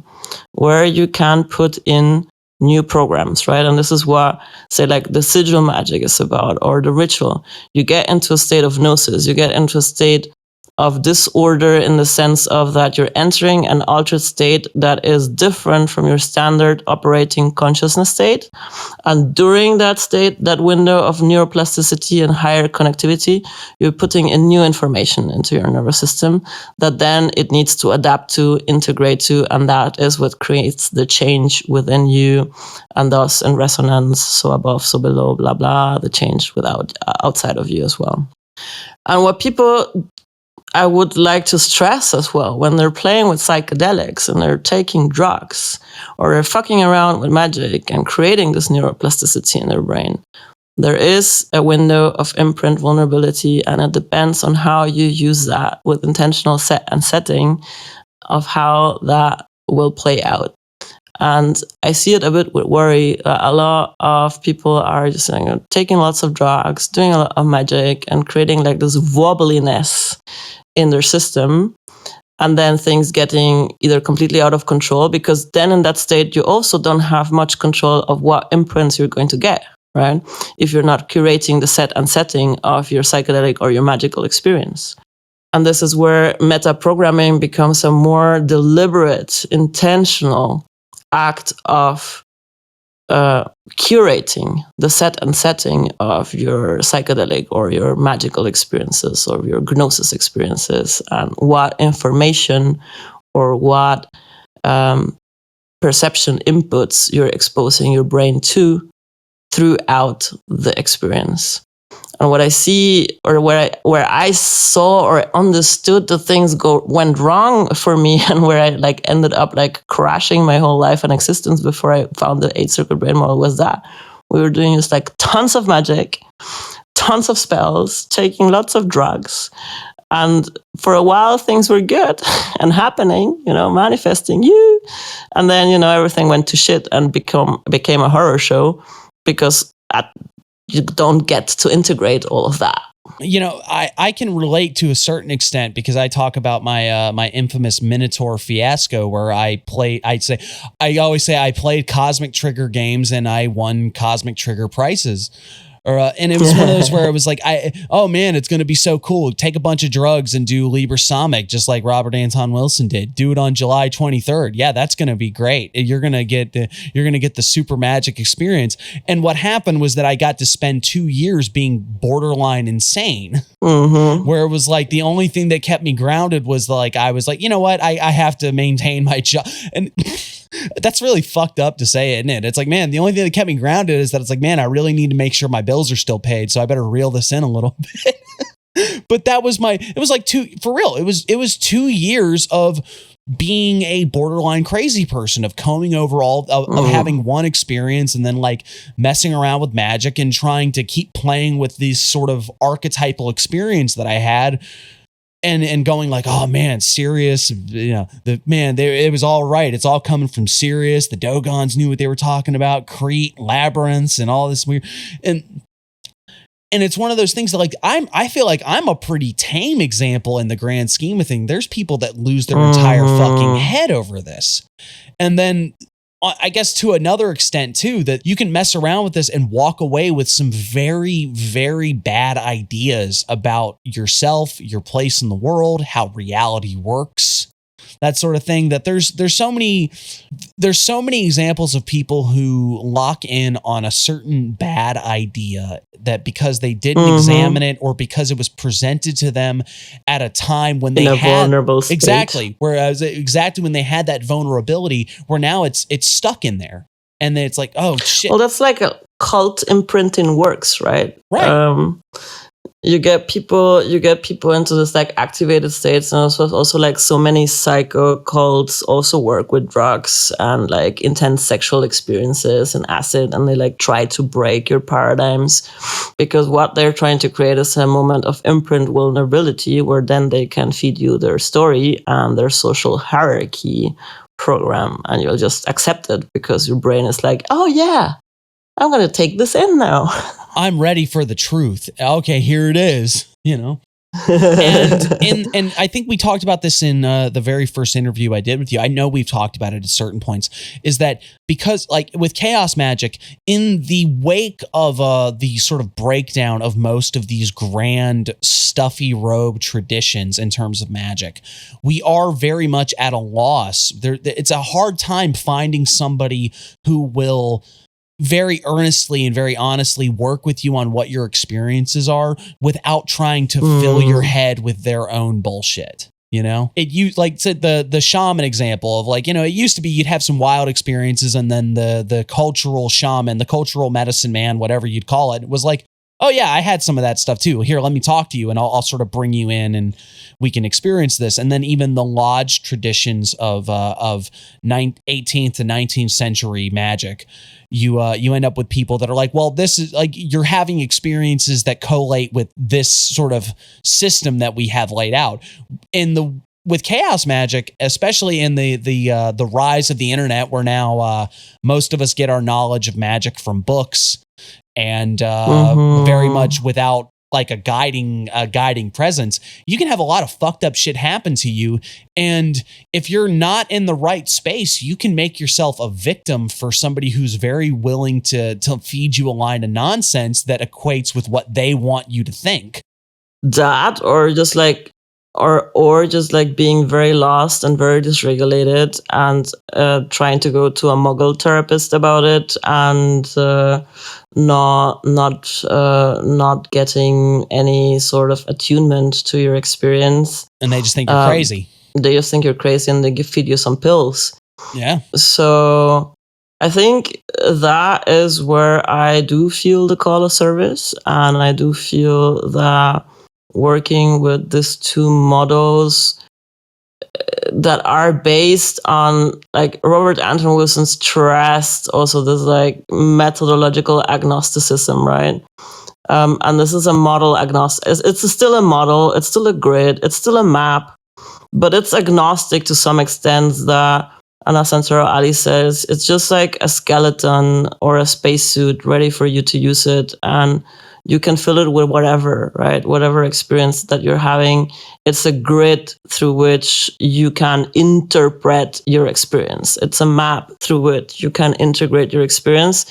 where you can put in new programs, right? And this is what, say, like the sigil magic is about, or the ritual. You get into a state of gnosis. You get into a state of disorder in the sense of that you're entering an altered state that is different from your standard operating consciousness state. And during that state, that window of neuroplasticity and higher connectivity, you're putting in new information into your nervous system that then it needs to adapt to, integrate to, and that is what creates the change within you, and thus in resonance, so above, so below, blah, blah, the change outside of you as well. And what people, I would like to stress as well, when they're playing with psychedelics and they're taking drugs, or they're fucking around with magic and creating this neuroplasticity in their brain, there is a window of imprint vulnerability, and it depends on how you use that with intentional set and setting of how that will play out. And I see it a bit with worry. A lot of people are just taking lots of drugs, doing a lot of magic, and creating like this wobbliness in their system, and then things getting either completely out of control, because then in that state you also don't have much control of what imprints you're going to get, right? If you're not curating the set and setting of your psychedelic or your magical experience. And this is where meta-programming becomes a more deliberate, intentional act of curating the set and setting of your psychedelic or your magical experiences or your gnosis experiences, and what information or what perception inputs you're exposing your brain to throughout the experience. And what I see, or where I saw or understood the things went wrong for me, and where I like ended up like crashing my whole life and existence before I found the 8-circuit brain model, was that we were doing just like tons of magic, tons of spells, taking lots of drugs. And for a while, things were good and happening, manifesting you. And then, everything went to shit and became a horror show, because you don't get to integrate all of that. I can relate to a certain extent, because I talk about my my infamous Minotaur fiasco, where I always say I played Cosmic Trigger games and I won Cosmic Trigger prizes. And it was one of those where it was like, oh man, it's going to be so cool. Take a bunch of drugs and do Liber Somic, just like Robert Anton Wilson did. Do it on July 23rd. Yeah, that's going to be great. You're going to get the super magic experience. And what happened was that I got to spend 2 years being borderline insane, where it was like the only thing that kept me grounded was like, I was like, you know what? I have to maintain my job. And that's really fucked up to say, isn't it? It's like, man, the only thing that kept me grounded is that it's like, man, I really need to make sure my bills are still paid, so I better reel this in a little bit. But that was it was like it was 2 years of being a borderline crazy person, of combing over of having one experience and then like messing around with magic and trying to keep playing with these sort of archetypal experience that I had. And going like, oh man, Sirius, it was all right. It's all coming from Sirius. The Dogons knew what they were talking about, Crete, labyrinths, and all this weird. And it's one of those things that like, I feel like I'm a pretty tame example in the grand scheme of things. There's people that lose their entire fucking head over this. And then I guess to another extent too, that you can mess around with this and walk away with some very, very bad ideas about yourself, your place in the world, how reality works, that sort of thing. That there's so many examples of people who lock in on a certain bad idea that because they didn't examine it, or because it was presented to them at a time when they had vulnerable state. Exactly. Whereas exactly when they had that vulnerability, where now it's stuck in there. And then it's like, oh shit. Well, that's like a cult imprinting works, right? Right. You get people into this like activated states, and also like so many psycho cults also work with drugs and like intense sexual experiences and acid, and they like try to break your paradigms, because what they're trying to create is a moment of imprint vulnerability where then they can feed you their story and their social hierarchy program, and you'll just accept it because your brain is like, oh yeah, I'm going to take this in now. I'm ready for the truth. Okay, here it is, you know. and I think we talked about this in the very first interview I did with you. I know we've talked about it at certain points, is that because like with chaos magic, in the wake of the sort of breakdown of most of these grand stuffy robe traditions in terms of magic, we are very much at a loss. It's a hard time finding somebody who will very earnestly and very honestly work with you on what your experiences are without trying to fill your head with their own bullshit. You know, like said the shaman example of like, you know, it used to be you'd have some wild experiences, and then the cultural shaman, the cultural medicine man, whatever you'd call it, was like, oh yeah, I had some of that stuff too. Here, let me talk to you, and I'll sort of bring you in, and we can experience this. And then even the lodge traditions of 18th to 19th century magic, you end up with people that are like, well, this is like you're having experiences that collate with this sort of system that we have laid out. With chaos magic, especially in the rise of the internet, where now most of us get our knowledge of magic from books, and very much without like a guiding presence, you can have a lot of fucked up shit happen to you. And if you're not in the right space, you can make yourself a victim for somebody who's very willing to feed you a line of nonsense that equates with what they want you to think. That, or just like, or just like being very lost and very dysregulated, and trying to go to a muggle therapist about it, and not getting any sort of attunement to your experience. And they just think you're crazy. They just think you're crazy, and they feed you some pills. Yeah. So I think that is where I do feel the call of service, and I do feel that working with these two models that are based on, like Robert Anton Wilson stressed also this like methodological agnosticism, right? And this is a model agnostic. It's still a model, it's still a grid, it's still a map, but it's agnostic to some extent. That Anna Santoro Ali says it's just like a skeleton or a spacesuit ready for you to use it, and you can fill it with whatever, right? Whatever experience that you're having. It's a grid through which you can interpret your experience. It's a map through which you can integrate your experience.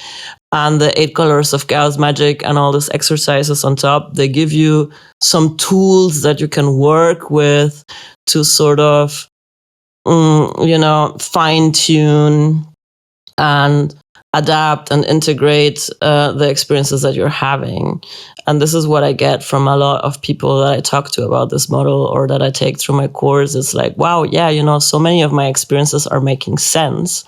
And the 8 colors of chaos magic and all these exercises on top, they give you some tools that you can work with to sort of, fine tune and adapt and integrate the experiences that you're having. And this is what I get from a lot of people that I talk to about this model, or that I take through my course. It's like, wow, yeah, so many of my experiences are making sense.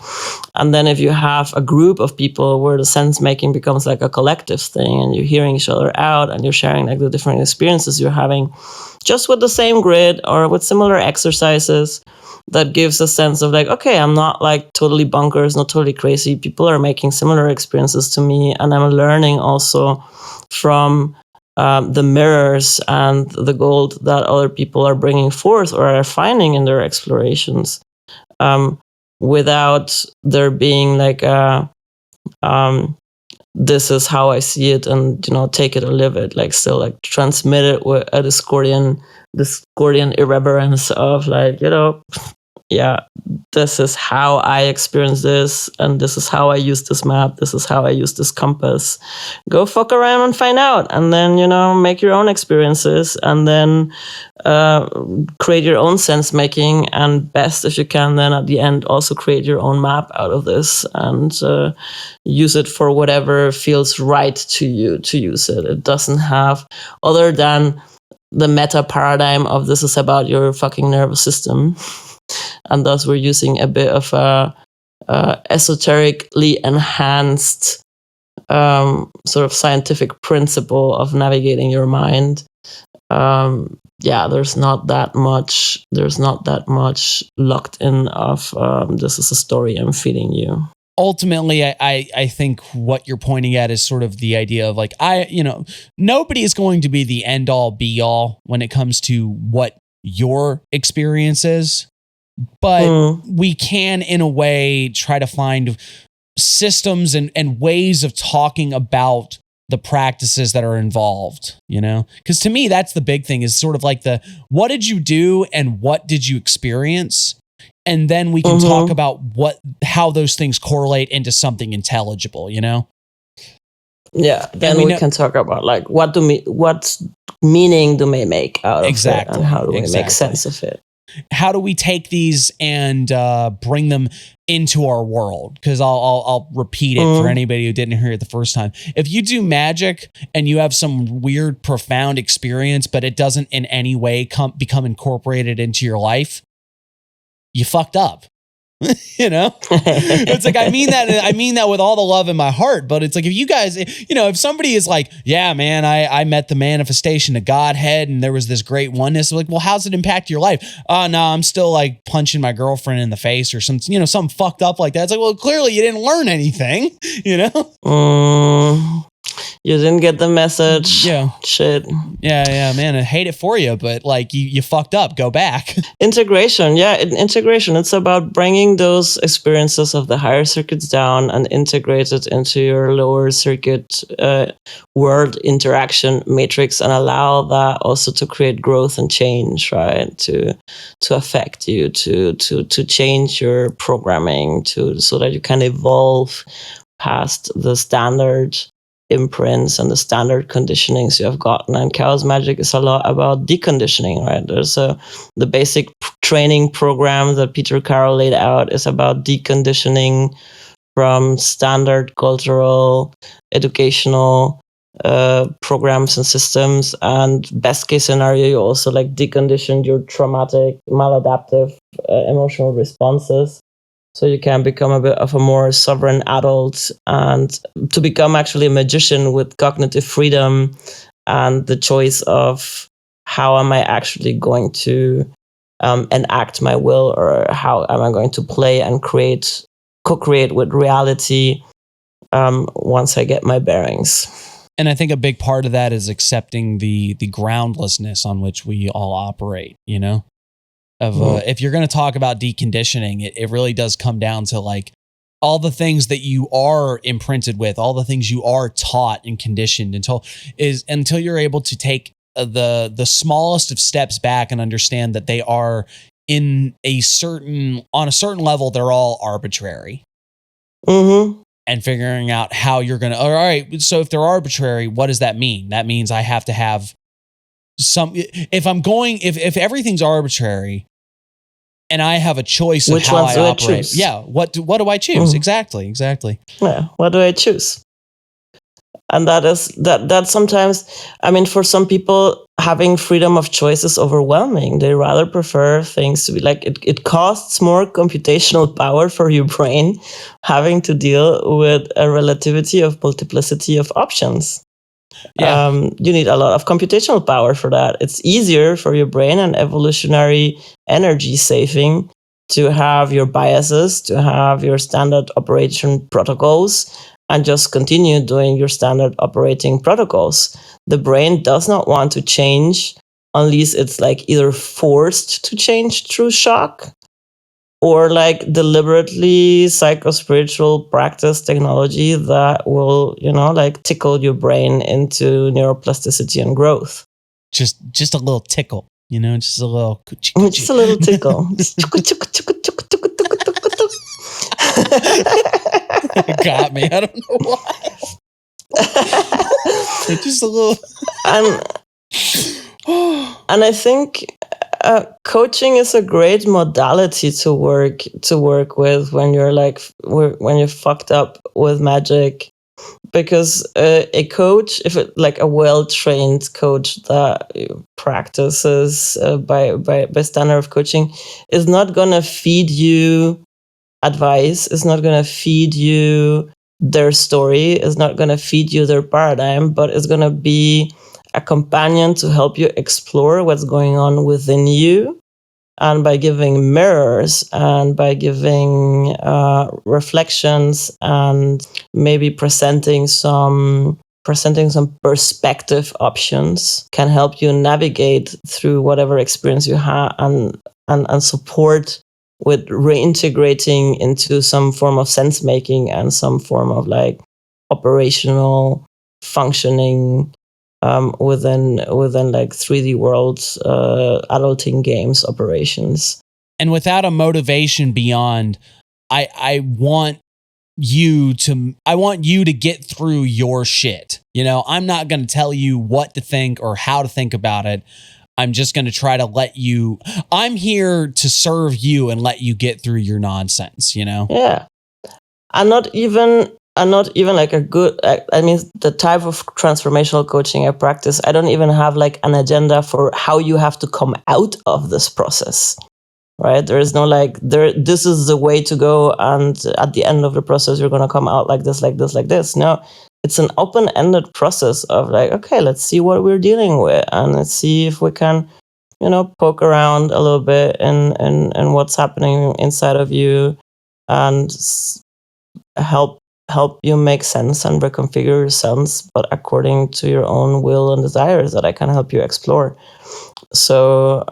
And then if you have a group of people where the sense making becomes like a collective thing, and you're hearing each other out, and you're sharing like the different experiences you're having just with the same grid or with similar exercises, that gives a sense of like, okay, I'm not like totally bonkers, not totally crazy. People are making similar experiences to me, and I'm learning also from the mirrors and the gold that other people are bringing forth or are finding in their explorations, without there being like this is how I see it, and take it or live it. Like still like transmit it with a Discordian irreverence of like, yeah, this is how I experience this, and this is how I use this map, this is how I use this compass. Go fuck around and find out, and then, make your own experiences, and then create your own sense making, and best if you can, then at the end also create your own map out of this, and use it for whatever feels right to you to use it. It doesn't have, other than the meta paradigm of this is about your fucking nervous system. And thus we're using a bit of esoterically enhanced sort of scientific principle of navigating your mind. There's not that much locked in of this is a story I'm feeding you. Ultimately, I think what you're pointing at is sort of the idea of like, nobody is going to be the end all be all when it comes to what your experience is, but we can, in a way, try to find systems and ways of talking about the practices that are involved, because to me, that's the big thing, is sort of like what did you do and what did you experience? And then we can talk about how those things correlate into something intelligible, Yeah, then we can talk about like what meaning do we make out of it, and how do we make sense of it? How do we take these and bring them into our world? Because I'll repeat it for anybody who didn't hear it the first time. If you do magic and you have some weird, profound experience, but it doesn't in any way become incorporated into your life, you fucked up. It's like, I mean that with all the love in my heart, but it's like, if you guys, if somebody is like, yeah, man, I met the manifestation of Godhead and there was this great oneness, like, well, how's it impact your life? Oh no, I'm still like punching my girlfriend in the face or something, something fucked up like that. It's like, well, clearly you didn't learn anything, You didn't get the message. Yeah. Shit. Yeah, man. I hate it for you, but like you fucked up. Go back. Integration. Yeah, integration. It's about bringing those experiences of the higher circuits down and integrate it into your lower circuit world interaction matrix, and allow that also to create growth and change, right? To affect you, to change your programming, so that you can evolve past the standard imprints and the standard conditionings you have gotten. And Chaos Magic is a lot about deconditioning, right? There's the basic training program that Peter Carroll laid out is about deconditioning from standard cultural, educational programs and systems. And best case scenario, you also like deconditioned your traumatic, maladaptive emotional responses, so you can become a bit of a more sovereign adult, and to become actually a magician with cognitive freedom and the choice of how am I actually going to enact my will, or how am I going to play and co-create with reality once I get my bearings. And I think a big part of that is accepting the groundlessness on which we all operate, if you're going to talk about deconditioning, it really does come down to like all the things that you are imprinted with, all the things you are taught and conditioned until you're able to take the smallest of steps back and understand that they are on a certain level, they're all arbitrary. And figuring out how you're going to, all right, so if they're arbitrary, what does that mean? That means I have to have if everything's arbitrary and I have a choice of how I operate. Yeah. What do I choose? Exactly. Yeah. What do I choose? And that sometimes, I mean, for some people, having freedom of choice is overwhelming. They rather prefer things to be like, it costs more computational power for your brain having to deal with a relativity of multiplicity of options. Yeah. You need a lot of computational power for that. It's easier for your brain and evolutionary energy saving to have your biases, to have your standard operation protocols, and just continue doing your standard operating protocols. The brain does not want to change unless it's like either forced to change through shock, or like deliberately psychospiritual practice technology that will, like tickle your brain into neuroplasticity and growth. Just a little tickle, just a little. Just a little tickle. It got me. I don't know why. Just a little. And I think coaching is a great modality to work with when you're fucked up with magic, because a coach, if it like a well-trained coach that practices by standard of coaching, is not gonna feed you advice, is not going to feed you their story, is not going to feed you their paradigm, but is going to be a companion to help you explore what's going on within you. And by giving mirrors and by giving reflections and maybe presenting some perspective options, can help you navigate through whatever experience you have and support with reintegrating into some form of sense making and some form of like operational functioning within like 3D worlds, adulting games operations. And without a motivation beyond, I want you to get through your shit. You know, I'm not going to tell you what to think or how to think about it. I'm just going to try to I'm here to serve you and let you get through your nonsense, you know? Yeah. I'm not even like the type of transformational coaching I practice, I don't even have like an agenda for how you have to come out of this process, right? There is no this is the way to go. And at the end of the process, you're going to come out like this, like this, like this. No, it's an open-ended process of like, okay, let's see what we're dealing with. And let's see if we can, poke around a little bit in what's happening inside of you and help you make sense and reconfigure your sense, but according to your own will and desires that I can help you explore. So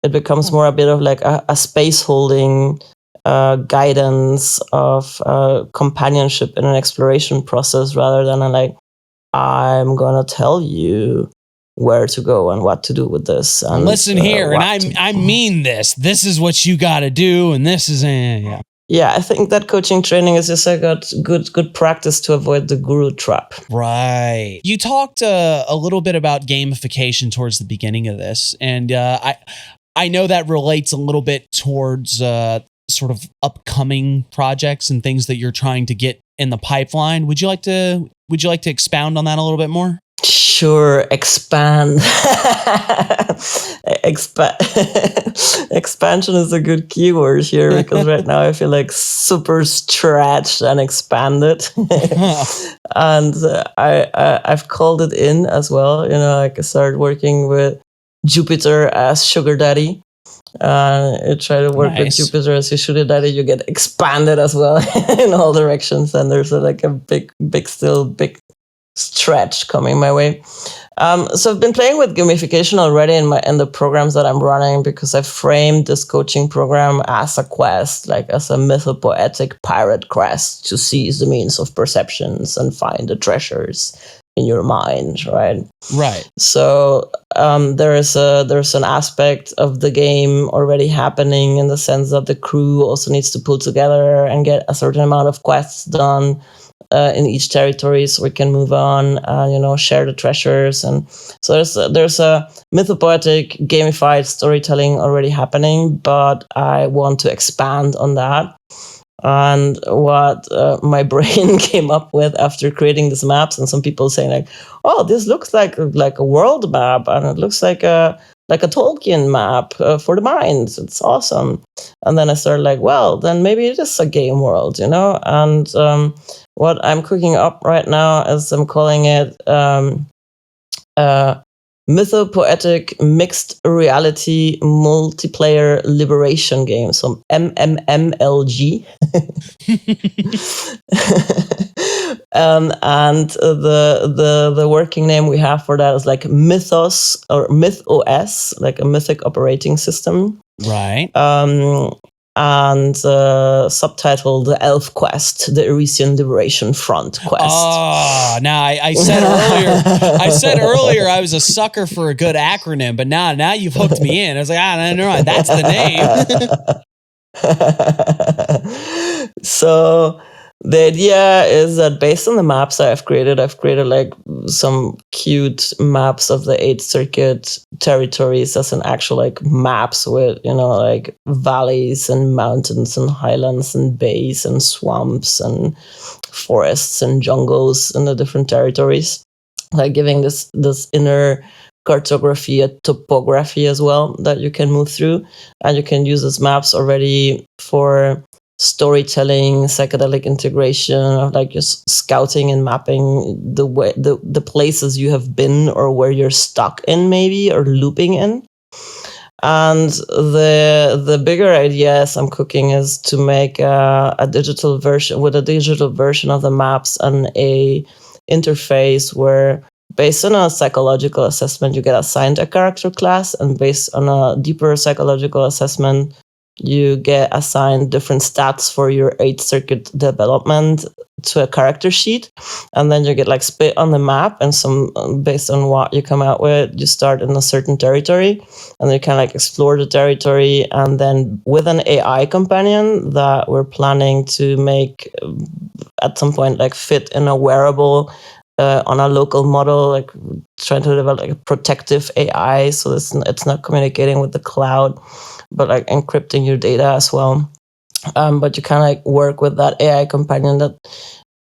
it becomes more a bit of like a space holding guidance of companionship in an exploration process, rather than I'm gonna tell you where to go and what to do with this. And listen here, and I mean this. This is what you got to do, and this is yeah. Yeah, I think that coaching training is just like a good practice to avoid the guru trap. Right. You talked a little bit about gamification towards the beginning of this, and I know that relates a little bit towards sort of upcoming projects and things that you're trying to get in the pipeline. Would you like to expound on that a little bit more? Sure, expand. Expansion is a good keyword here, because right now I feel like super stretched and expanded. And I've called it in as well. I started working with Jupiter as sugar daddy. You try to work with Jupiter as your sugar daddy, you get expanded as well in all directions. And there's a big stretch coming my way. So I've been playing with gamification already in the programs that I'm running, because I framed this coaching program as a quest, like as a mythopoetic pirate quest to seize the means of perceptions and find the treasures in your mind, right? Right. So there's an aspect of the game already happening, in the sense that the crew also needs to pull together and get a certain amount of quests done in each territory, so we can move on, share the treasures. And so there's a mythopoetic gamified storytelling already happening, but I want to expand on that. And what my brain came up with after creating these maps, and some people saying like, "Oh, this looks like a world map, and it looks like a Tolkien map for the mind. It's awesome." And then I started like, well, then maybe it is a game world, And what I'm cooking up right now is I'm calling it mythopoetic mixed reality multiplayer liberation game, so MMMLG. And the working name we have for that is like Mythos or MythOS, like a mythic operating system. Right. And subtitled The Elf Quest, the Elysian Liberation Front Quest. Oh, now I said earlier I was a sucker for a good acronym, but now you've hooked me in. I was like, no, that's the name. So the idea is that based on the maps I've created like some cute maps of the 8th Circuit territories as an actual like maps with, like valleys and mountains and highlands and bays and swamps and forests and jungles in the different territories, like giving this inner cartography, a topography as well that you can move through. And you can use these maps already for storytelling, psychedelic integration, of like just scouting and mapping the places you have been or where you're stuck in, maybe, or looping in. And the bigger ideas I'm cooking is to make a digital version of the maps and a interface where, based on a psychological assessment, you get assigned a character class, and based on a deeper psychological assessment, you get assigned different stats for your 8th circuit development to a character sheet. And then you get like split on the map, and some, based on what you come out with, you start in a certain territory, and you can like explore the territory. And then with an AI companion that we're planning to make at some point, like fit in a wearable on a local model, like trying to develop like a protective AI, so it's not communicating with the cloud, but like encrypting your data as well. But you can like work with that AI companion that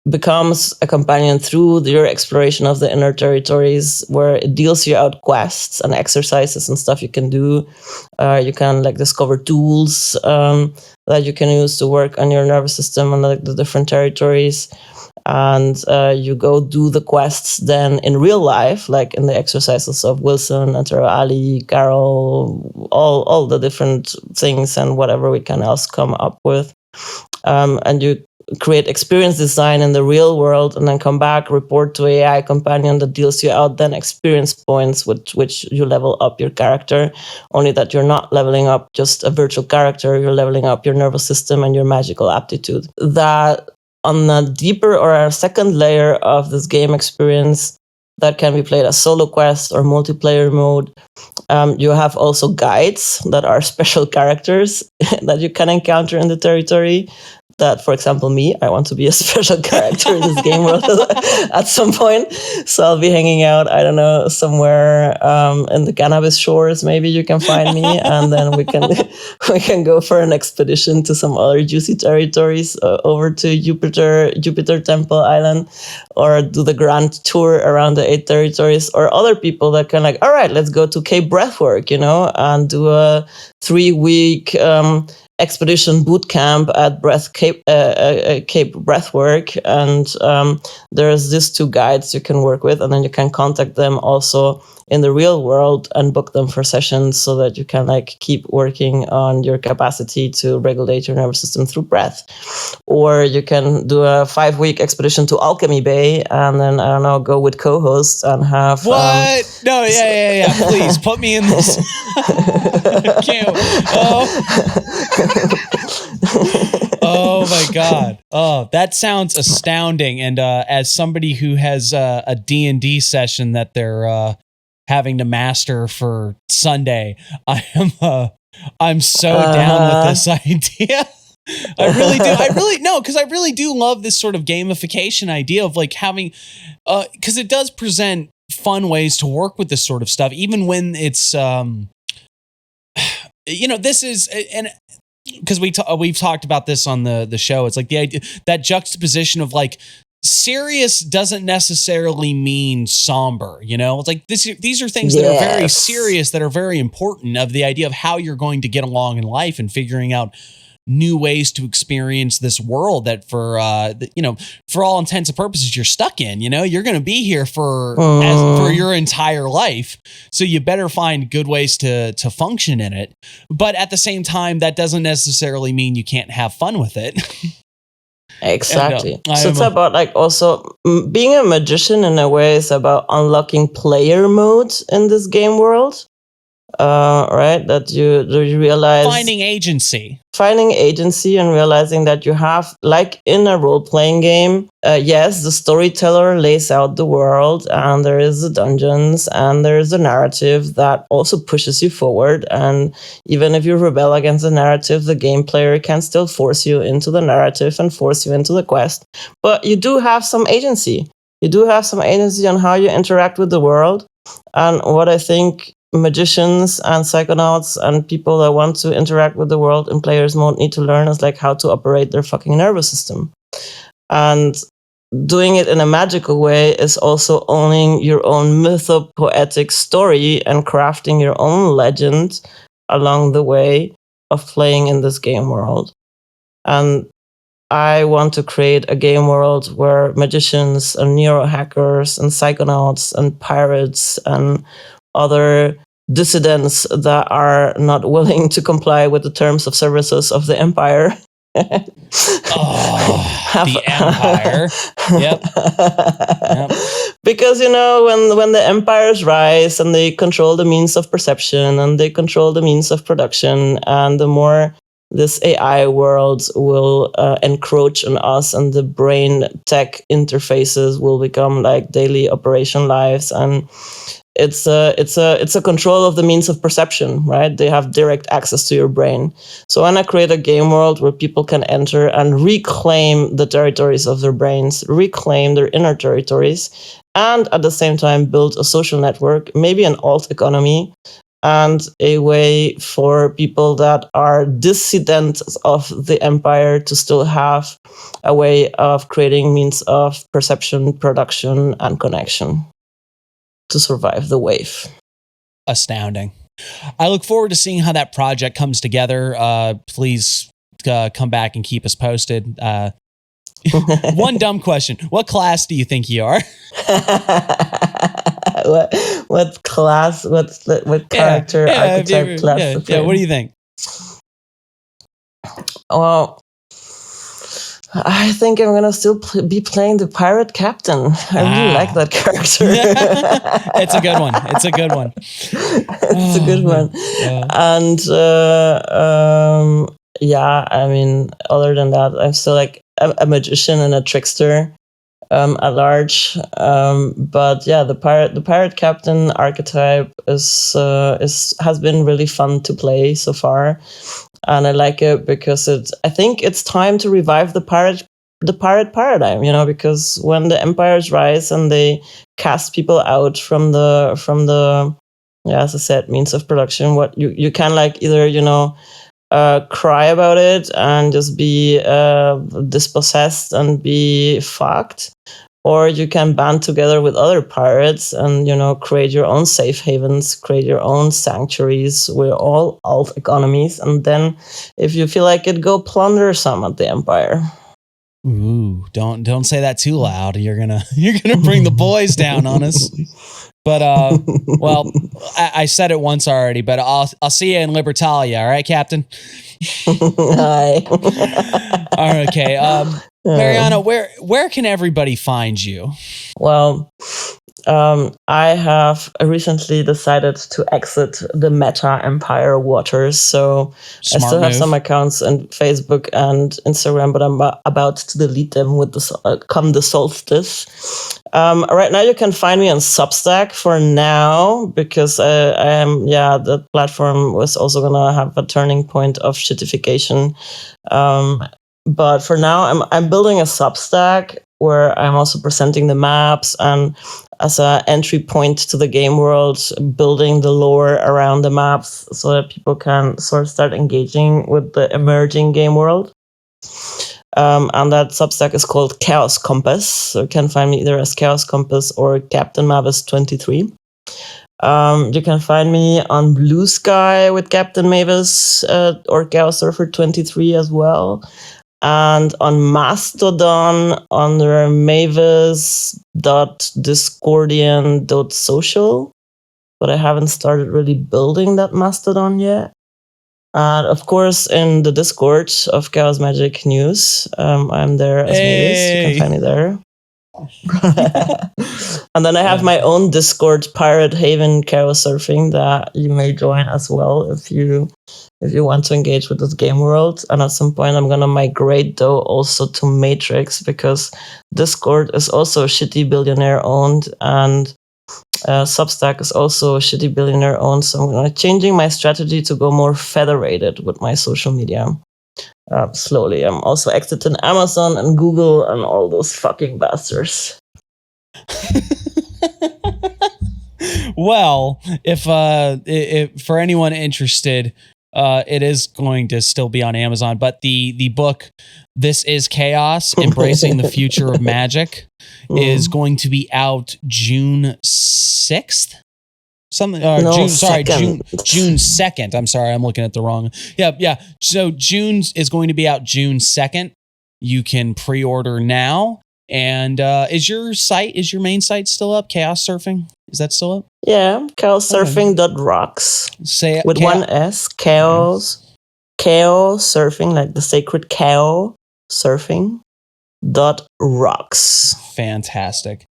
becomes a companion through your exploration of the inner territories, where it deals you out quests and exercises and stuff you can do. You can like discover tools that you can use to work on your nervous system and like the different territories. And you go do the quests then in real life, like in the exercises of Wilson, Antero Ali, Carol, all the different things and whatever we can else come up with. And you create experience design in the real world, and then come back, report to AI companion that deals you out then experience points with which you level up your character, only that you're not leveling up just a virtual character, you're leveling up your nervous system and your magical aptitude. That on a deeper or a second layer of this game experience that can be played as solo quest or multiplayer mode, you have also guides that are special characters that you can encounter in the territory. That, for example, me, I want to be a special character in this game world at some point. So I'll be hanging out, I don't know, somewhere in the cannabis shores. Maybe you can find me, and then we can go for an expedition to some other juicy territories, over to Jupiter Temple Island, or do the grand tour around the 8 territories, or other people that can like, all right, let's go to Cape Breathwork, and do a 3-week expedition boot camp at Cape Breathwork. And there's these 2 guides you can work with, and then you can contact them also in the real world and book them for sessions, so that you can like keep working on your capacity to regulate your nervous system through breath. Or you can do a 5-week expedition to Alchemy Bay, and then, I don't know, go with co-hosts and have what? No, yeah. Please put me in this. Can't. Oh my God. Oh, that sounds astounding. And as somebody who has a D&D session that they're having to master for Sunday, I'm so down with this idea. I really do. Because I really do love this sort of gamification idea of like having, because it does present fun ways to work with this sort of stuff, even when it's, this is, and because we've talked about this on the show. It's like the idea, that juxtaposition of like, serious doesn't necessarily mean somber, It's like these are things that are very serious, that are very important, of the idea of how you're going to get along in life and figuring out new ways to experience this world that for all intents and purposes you're stuck in. You're going to be here for your entire life, so you better find good ways to function in it. But at the same time, that doesn't necessarily mean you can't have fun with it. Exactly. So it's about like also being a magician in a way is about unlocking player modes in this game world. Right? That you realize finding agency and realizing that you have, like in a role-playing game, yes, the storyteller lays out the world, and there is the dungeons, and there is a narrative that also pushes you forward. And even if you rebel against the narrative, the game player can still force you into the narrative and force you into the quest. But you do have some agency. You do have some agency on how you interact with the world. And what I think magicians and psychonauts and people that want to interact with the world in players mode need to learn is like how to operate their fucking nervous system. And doing it in a magical way is also owning your own mythopoetic story and crafting your own legend along the way of playing in this game world. And I want to create a game world where magicians and neurohackers and psychonauts and pirates and other dissidents that are not willing to comply with the terms of services of the empire. The empire. Yep. Because, when the empires rise and they control the means of perception and they control the means of production, and the more this AI world will encroach on us, and the brain tech interfaces will become like daily operation lives, and it's a control of the means of perception, right? They have direct access to your brain. So when I create a game world where people can enter and reclaim the territories of their brains, reclaim their inner territories, and at the same time build a social network, maybe an alt economy, and a way for people that are dissidents of the empire to still have a way of creating means of perception, production, and connection to survive the wave. Astounding. I look forward to seeing how that project comes together. Please come back and keep us posted. One dumb question. What class do you think you are? What class? What character, archetype, class? Yeah, what do you think? Well, I think I'm gonna still be playing the pirate captain. I really like that character. It's a good one. It's a good one. It's a good one. Yeah. And I mean, other than that, I'm still like a magician and a trickster at large. But yeah, the pirate captain archetype has been really fun to play so far. And I like it because I think it's time to revive the pirate paradigm, because when the empires rise and they cast people out from the as I said, means of production, what you can like either, cry about it and just be dispossessed and be fucked, or you can band together with other pirates and, create your own safe havens, create your own sanctuaries. We're all alt economies. And then if you feel like it, go plunder some at the empire. Ooh, don't say that too loud. You're gonna bring the boys down on us. But well, I said it once already, but I'll see you in Libertalia, all right, Captain? Hi. All right, okay. Mariana, where can everybody find you? Well, I have recently decided to exit the Meta Empire waters, so Smart I still have move. some accounts on Facebook and Instagram, but I'm about to delete them with come the solstice. Right now, you can find me on Substack for now, because the platform was also gonna have a turning point of shittification. But for now, I'm building a Substack where I'm also presenting the maps and as an entry point to the game world, building the lore around the maps so that people can sort of start engaging with the emerging game world. And that Substack is called Chaos Compass. So you can find me either as Chaos Compass or Captain Mavis 23. You can find me on Blue Sky with Captain Mavis or Chaos Surfer 23 as well. And on Mastodon under mavis.discordian.social. But I haven't started really building that Mastodon yet. And of course, in the Discord of Chaos Magick News, I'm there as Mavis. You can find me there. And then I have my own Discord, Pirate Haven Chaos Surfing, that you may join as well if you want to engage with this game world. And at some point I'm gonna migrate though also to Matrix, because Discord is also shitty billionaire owned, and Substack is also shitty billionaire owned. So I'm changing my strategy to go more federated with my social media. Slowly. I'm also exiting Amazon and Google and all those fucking bastards. Well, if for anyone interested, it is going to still be on Amazon, but the book "This Is Chaos: Embracing the Future of Magic" is going to be out June 6th. Something No, June 2nd. I'm sorry, I'm looking at the wrong. Yeah. So June is going to be out June 2nd. You can pre-order now. And is your main site still up? Chaos Surfing? Is that still up? Yeah, chaossurfing.rocks. Say it with one S, chaos surfing, like the sacred cow surfing.rocks. Fantastic.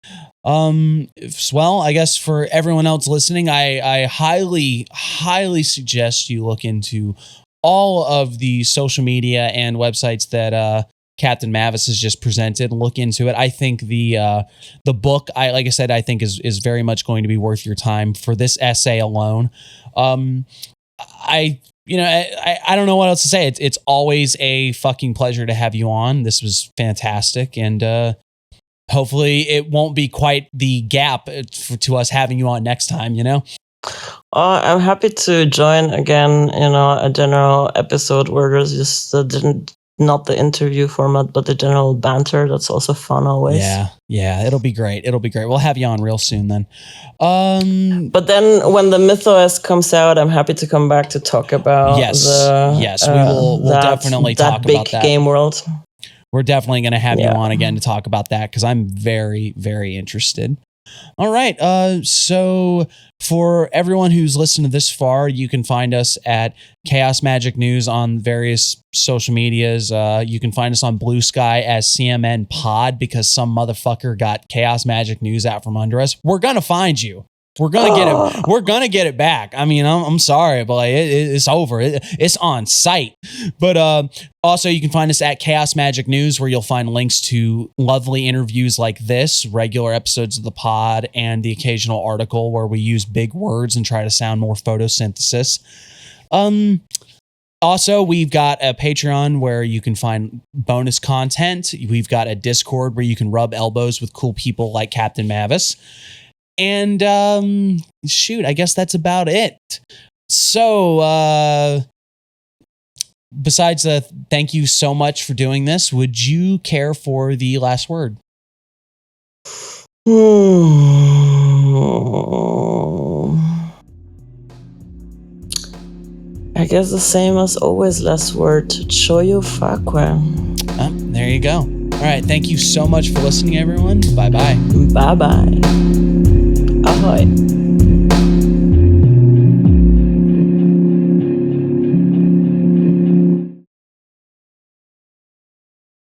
Well, I guess for everyone else listening, I highly suggest you look into all of the social media and websites that Captain Mavis has just presented. Look into it. I think the book, like I said, I think is very much going to be worth your time for this essay alone. I don't know what else to say. It's always a fucking pleasure to have you on. This was fantastic, and hopefully it won't be quite the gap to us having you on next time. I'm happy to join again. A general episode where there's just not the interview format, but the general banter. That's also fun always. Yeah. It'll be great. We'll have you on real soon then. But then when the MythOS comes out, I'm happy to come back to talk about we'll definitely talk about that. That big game world. We're definitely going to have you on again to talk about that because I'm very, very interested. All right. So for everyone who's listened to this far, you can find us at Chaos Magic News on various social medias. You can find us on Blue Sky as CMN Pod because some motherfucker got Chaos Magic News out from under us. We're going to find you. We're gonna get it. We're gonna get it back. I mean, I'm sorry, but it's over. It's on site. But also, you can find us at Chaos Magic News, where you'll find links to lovely interviews like this, regular episodes of the pod, and the occasional article where we use big words and try to sound more photosynthesis. Also, we've got a Patreon where you can find bonus content. We've got a Discord where you can rub elbows with cool people like Captain Mavis. And I guess that's about it. So, besides thank you so much for doing this, would you care for the last word? I guess the same as always, last word. Choyo fakwe. There you go. All right. Thank you so much for listening, everyone. Bye-bye. Bye-bye. Ahoy.